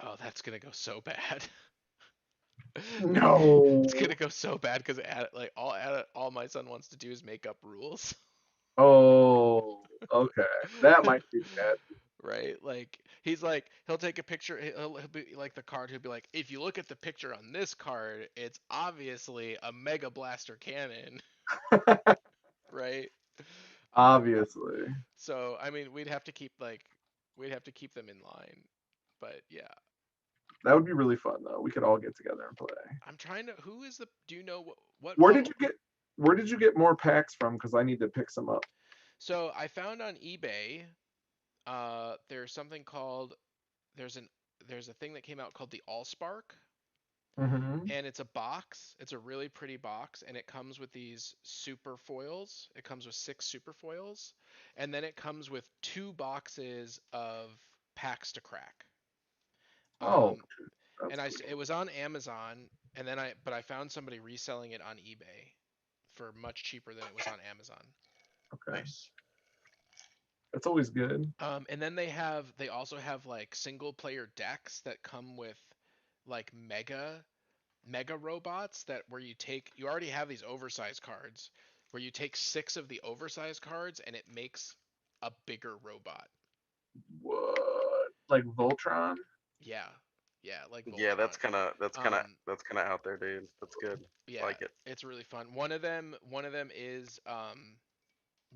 [SPEAKER 2] Oh, that's gonna go so bad. It's
[SPEAKER 1] No.
[SPEAKER 2] gonna go so bad because like all my son wants to do is make up rules.
[SPEAKER 1] Oh, okay. That might be bad.
[SPEAKER 2] Right? Like he'll take a picture. He'll be like the card. He'll be like, if you look at the picture on this card, it's obviously a Mega Blaster cannon, right? Um,
[SPEAKER 1] Obviously.
[SPEAKER 2] so I mean, we'd have to keep them in line. But yeah,
[SPEAKER 1] That would be really fun though. We could all get together and play.
[SPEAKER 2] I'm trying to. Who is the? Do you know what
[SPEAKER 1] Where did
[SPEAKER 2] model?
[SPEAKER 1] you get where did you get more packs from? Because I need to pick some up.
[SPEAKER 2] So I found on eBay. There's something called there's an there's a thing that came out called the Allspark,
[SPEAKER 1] Hmm.
[SPEAKER 2] and it's a box. It's a really pretty box, and it comes with these super foils. It comes with 6 super foils, and then it comes with 2 boxes of packs to crack.
[SPEAKER 1] Oh,
[SPEAKER 2] Um,
[SPEAKER 1] that's
[SPEAKER 2] and it
[SPEAKER 1] cool.
[SPEAKER 2] was on Amazon, and then I found somebody reselling it on eBay for much cheaper than it was on Amazon.
[SPEAKER 1] Okay.
[SPEAKER 3] Nice.
[SPEAKER 1] That's always good.
[SPEAKER 2] And then they also have like single player decks that come with like mega robots that where you already have these oversized cards where you take 6 of the oversized cards and it makes a bigger robot.
[SPEAKER 1] What? Like Voltron?
[SPEAKER 2] Yeah. Yeah, like
[SPEAKER 3] Yeah, that's
[SPEAKER 2] Voltron.
[SPEAKER 3] kind of
[SPEAKER 2] Um,
[SPEAKER 3] out there, dude. That's good. I
[SPEAKER 2] yeah,
[SPEAKER 3] like it.
[SPEAKER 2] it's really fun. One of them is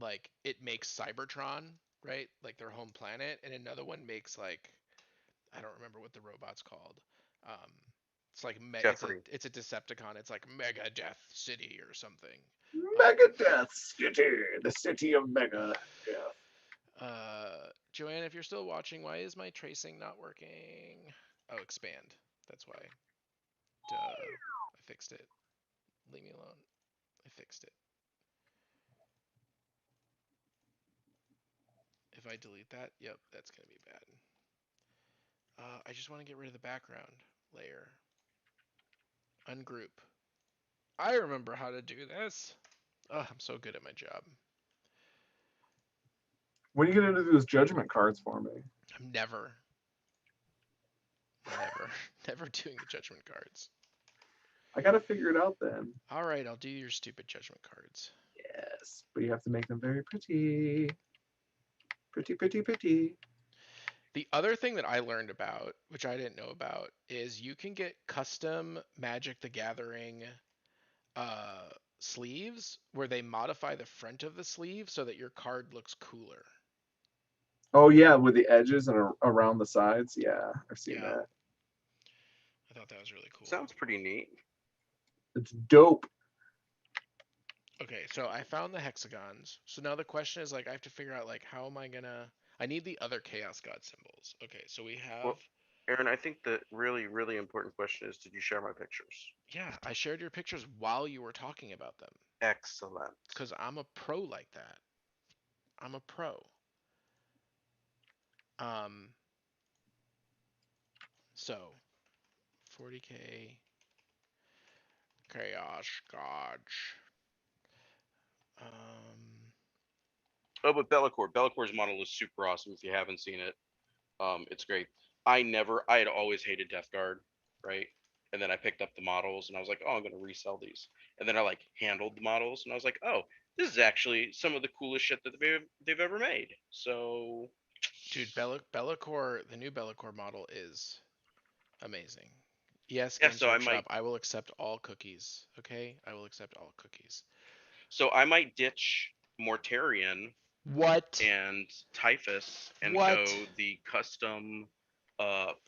[SPEAKER 2] like it makes Cybertron, right? Like their home planet, and another one makes like I don't remember what the robot's called. Um, it's like
[SPEAKER 3] Jeffrey.
[SPEAKER 2] it's a Decepticon. It's like Mega Death City or something.
[SPEAKER 1] Megadeth City, the city of Mega Death.
[SPEAKER 2] Joanne, if you're still watching, why is my tracing not working? Oh, expand. That's why. Duh. I fixed it. Leave me alone. I fixed it. If I delete that, yep, that's gonna be bad. I just want to get rid of the background layer. Ungroup. I remember how to do this. Oh, I'm so good at my job.
[SPEAKER 1] When are you gonna do those judgment cards for me?
[SPEAKER 2] I'm never, never doing the judgment cards.
[SPEAKER 1] I gotta figure it out then.
[SPEAKER 2] All right, I'll do your stupid judgment cards.
[SPEAKER 1] Yes, but you have to make them very pretty. Pretty, pretty, pretty.
[SPEAKER 2] The other thing that I learned about, which I didn't know about, is you can get custom Magic the Gathering uh, sleeves where they modify the front of the sleeve so that your card looks cooler.
[SPEAKER 1] Oh yeah, with the edges and around the sides. Yeah, I've seen
[SPEAKER 2] Yeah,
[SPEAKER 1] that.
[SPEAKER 2] I thought that was really cool.
[SPEAKER 3] Sounds pretty neat.
[SPEAKER 1] It's dope.
[SPEAKER 2] Okay, so I found the hexagons. So now the question is like I have to figure out like how am I gonna I need the other Chaos God symbols. Okay, so we have
[SPEAKER 3] Well, Aaron, I think the really, really important question is, did you share my pictures?
[SPEAKER 2] yeah, I shared your pictures while you were talking about them.
[SPEAKER 3] Excellent.
[SPEAKER 2] Because I'm a pro like that. I'm a pro. Um so 40k Chaos Gods. Um
[SPEAKER 3] Oh, but Bellacor's model is super awesome. If you haven't seen it, it's great. I had always hated Death Guard, right? And then I picked up the models, and I was like, oh, I'm gonna resell these. And then I like handled the models, and I was like, oh, this is actually some of the coolest shit that they've ever made. So
[SPEAKER 2] dude, Bellacore, the new Bellacore model is amazing. Yes,
[SPEAKER 3] yeah,
[SPEAKER 2] Games
[SPEAKER 3] so I
[SPEAKER 2] Workshop,
[SPEAKER 3] might
[SPEAKER 2] I will accept all cookies. Okay? I will accept all cookies.
[SPEAKER 3] ditch Mortarion
[SPEAKER 2] What?
[SPEAKER 3] and Typhus and
[SPEAKER 2] What?
[SPEAKER 3] go the custom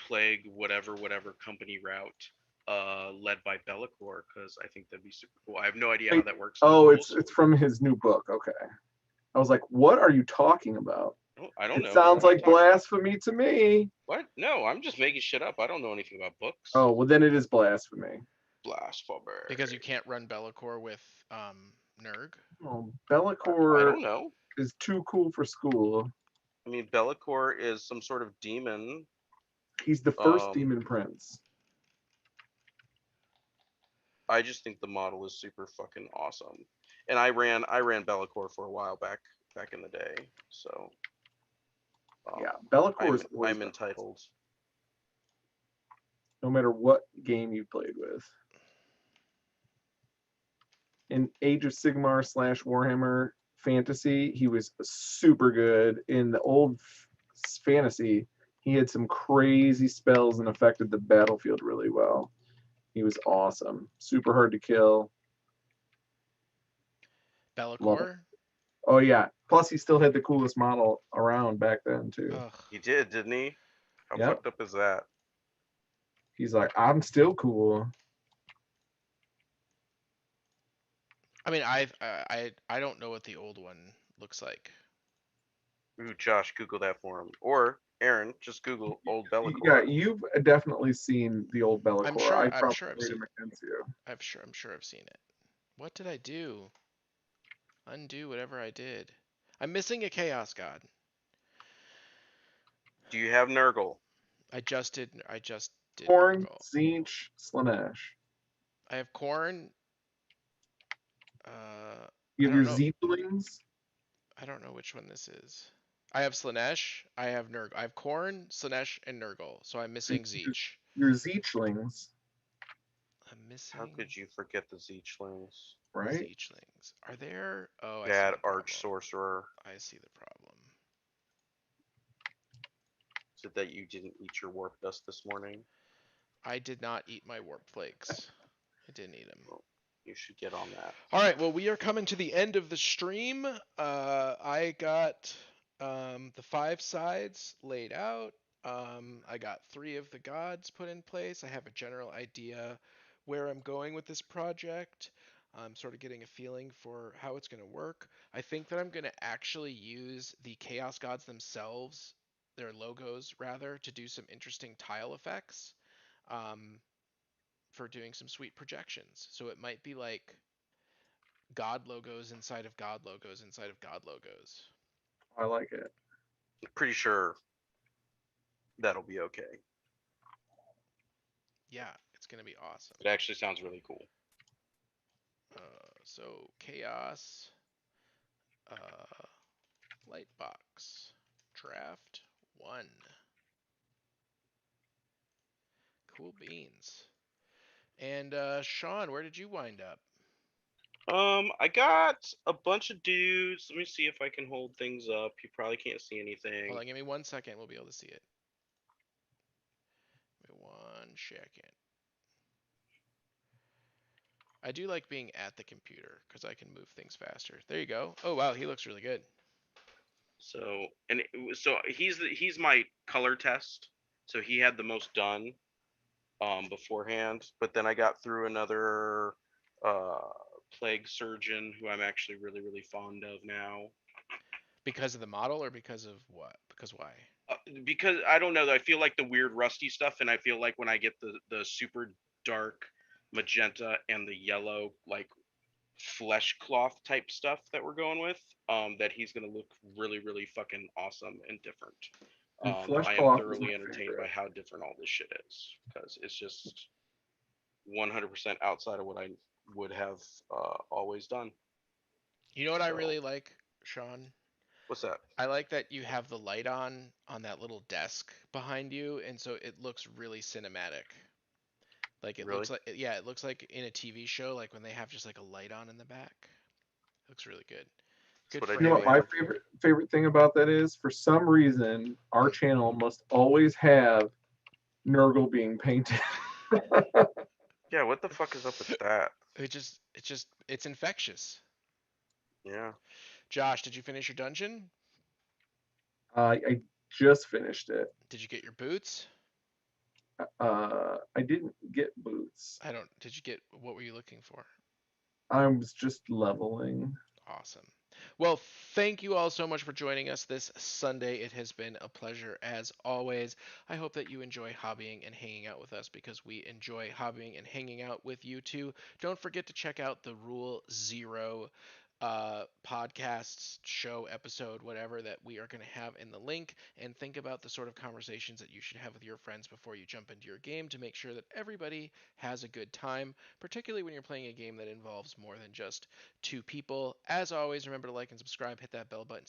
[SPEAKER 3] plague whatever company route led by Bellacore, because I think that'd be super cool. I have no idea how
[SPEAKER 1] Wait,
[SPEAKER 3] that works in the
[SPEAKER 1] oh,
[SPEAKER 3] rules.
[SPEAKER 1] it's from his new book. Okay. I was like, what are you talking about?
[SPEAKER 3] I don't
[SPEAKER 1] It
[SPEAKER 3] know. What
[SPEAKER 1] sounds
[SPEAKER 3] am I
[SPEAKER 1] like
[SPEAKER 3] talking?
[SPEAKER 1] blasphemy to me.
[SPEAKER 3] What? No, I'm just making shit up. I don't know anything about books.
[SPEAKER 1] Oh, well then it is blasphemy.
[SPEAKER 3] Blasphemy.
[SPEAKER 2] Because you can't run Bellacore with Nurg?
[SPEAKER 1] Oh,
[SPEAKER 3] I
[SPEAKER 1] Bellacore
[SPEAKER 3] don't know.
[SPEAKER 1] is too cool for school.
[SPEAKER 3] I mean, Bellacore is some sort of demon.
[SPEAKER 1] He's the first demon prince.
[SPEAKER 3] I just think the model is super fucking awesome. And I ran Bellacore for a while back in the day. So
[SPEAKER 1] Yeah, Bellacore
[SPEAKER 3] I'm
[SPEAKER 1] is always
[SPEAKER 3] I'm
[SPEAKER 1] been
[SPEAKER 3] entitled.
[SPEAKER 1] no matter what game you played with. In Age of Sigmar / Warhammer Fantasy, he was super good. In the old fantasy, he had some crazy spells and affected the battlefield really well. He was awesome. Super hard to kill. Love him.
[SPEAKER 2] Bellacore?
[SPEAKER 1] Oh yeah. Plus he still had the coolest model around back then too.
[SPEAKER 2] Ugh.
[SPEAKER 3] He did, didn't he? How
[SPEAKER 1] Yep.
[SPEAKER 3] fucked up is that?
[SPEAKER 1] He's like, I'm still cool.
[SPEAKER 2] I mean, I don't know what the old one looks like.
[SPEAKER 3] Ooh, Josh, Google that for him. Or Aaron, just Google old
[SPEAKER 1] Yeah,
[SPEAKER 3] Bellacore.
[SPEAKER 1] you've definitely seen the old
[SPEAKER 2] I'm
[SPEAKER 1] Bellacore.
[SPEAKER 2] sure
[SPEAKER 1] I
[SPEAKER 2] I'm
[SPEAKER 1] probably
[SPEAKER 2] sure I've
[SPEAKER 1] played
[SPEAKER 2] seen
[SPEAKER 1] him against you.
[SPEAKER 2] I'm sure I've seen it. What did I do? Undo whatever I did. I'm missing a Chaos God.
[SPEAKER 3] Do you have Nurgle?
[SPEAKER 2] I just did
[SPEAKER 1] Corn,
[SPEAKER 2] Nurgle.
[SPEAKER 1] Zinch, Slanesh.
[SPEAKER 2] I have corn. Uh,
[SPEAKER 1] You
[SPEAKER 2] I
[SPEAKER 1] have
[SPEAKER 2] don't
[SPEAKER 1] your
[SPEAKER 2] know.
[SPEAKER 1] Zeeblings,
[SPEAKER 2] I don't know which one this is. I have Slanesh. I have Nurgle. I have corn, Slanesh, and Nurgle. So I'm missing Zeech.
[SPEAKER 1] your Zeechlings,
[SPEAKER 2] I'm
[SPEAKER 3] How
[SPEAKER 2] missing
[SPEAKER 3] could you forget the Zeechlings?
[SPEAKER 1] right?
[SPEAKER 2] Zeechlings. Are there? Oh, I see
[SPEAKER 3] Bad
[SPEAKER 2] the
[SPEAKER 3] arch
[SPEAKER 2] problem.
[SPEAKER 3] sorcerer.
[SPEAKER 2] I see the problem.
[SPEAKER 3] Is it that you didn't eat your warp dust this morning?
[SPEAKER 2] I did not eat my warp flakes. I didn't eat them.
[SPEAKER 3] Well, you should get on that.
[SPEAKER 2] All right, well, we are coming to the end of the stream. I got the 5 sides laid out. I got 3 of the gods put in place. I have a general idea where I'm going with this project. I'm sort of getting a feeling for how it's going to work. I think that I'm going to actually use the Chaos Gods themselves, their logos rather, to do some interesting tile effects um, for doing some sweet projections. So it might be like God logos inside of God logos inside of God logos.
[SPEAKER 1] I like it.
[SPEAKER 3] I'm pretty sure that'll be okay.
[SPEAKER 2] Yeah, it's gonna be awesome.
[SPEAKER 3] It actually sounds really cool.
[SPEAKER 2] So chaos, uh, lightbox, draft 1. Cool beans. And Sean, where did you wind up?
[SPEAKER 3] I got a bunch of dudes. Let me see if I can hold things up. You probably can't see anything.
[SPEAKER 2] Hold on, give me 1 second. We'll be able to see it. Give me 1 second. I do like being at the computer because I can move things faster. There you go. Oh wow, he looks really good.
[SPEAKER 3] So he's my color test. So he had the most done beforehand, but then I got through another uh plague surgeon who I'm actually really fond of now.
[SPEAKER 2] Because of the model or because of what? Because why?
[SPEAKER 3] Because I don't know, I feel like the weird rusty stuff, and I feel like when I get the super dark magenta and the yellow like flesh cloth type stuff that we're going with, that he's gonna look really fucking awesome and different.
[SPEAKER 1] And flesh
[SPEAKER 3] I am
[SPEAKER 1] cloth is my
[SPEAKER 3] thoroughly entertained by
[SPEAKER 1] favorite.
[SPEAKER 3] how different all this shit is because it's just 100% outside of what I would have always done.
[SPEAKER 2] You know what I
[SPEAKER 3] So
[SPEAKER 2] really like, Sean?
[SPEAKER 3] what's that?
[SPEAKER 2] I like that you have the light on that little desk behind you, and so it looks really cinematic. Like it looks
[SPEAKER 3] Really?
[SPEAKER 2] like yeah, it looks like in a TV show, like when they have just like a light on in the back. It looks really good.
[SPEAKER 3] That's
[SPEAKER 2] Good
[SPEAKER 3] what I
[SPEAKER 1] You know
[SPEAKER 3] do,
[SPEAKER 1] what
[SPEAKER 2] framing.
[SPEAKER 1] my
[SPEAKER 3] man.
[SPEAKER 1] favorite thing about that is? For some reason, our
[SPEAKER 2] Mm.
[SPEAKER 1] channel must always have Nurgle being painted.
[SPEAKER 3] Yeah, what the fuck is up with that?
[SPEAKER 2] It's infectious.
[SPEAKER 3] Yeah.
[SPEAKER 2] Josh, did you finish your dungeon?
[SPEAKER 1] I just finished it.
[SPEAKER 2] Did you get your boots?
[SPEAKER 1] I didn't get boots.
[SPEAKER 2] I don't. Did you get what were you looking for?
[SPEAKER 1] I was just leveling.
[SPEAKER 2] Awesome. Well, thank you all so much for joining us this Sunday. It has been a pleasure as always. I hope that you enjoy hobbying and hanging out with us because we enjoy hobbying and hanging out with you too. Don't forget to check out the Rule Zero podcasts, show, episode, whatever that we are going to have in the link, and think about the sort of conversations that you should have with your friends before you jump into your game to make sure that everybody has a good time, particularly when you're playing a game that involves more than just 2 people. As always, remember to like and subscribe, hit that bell button so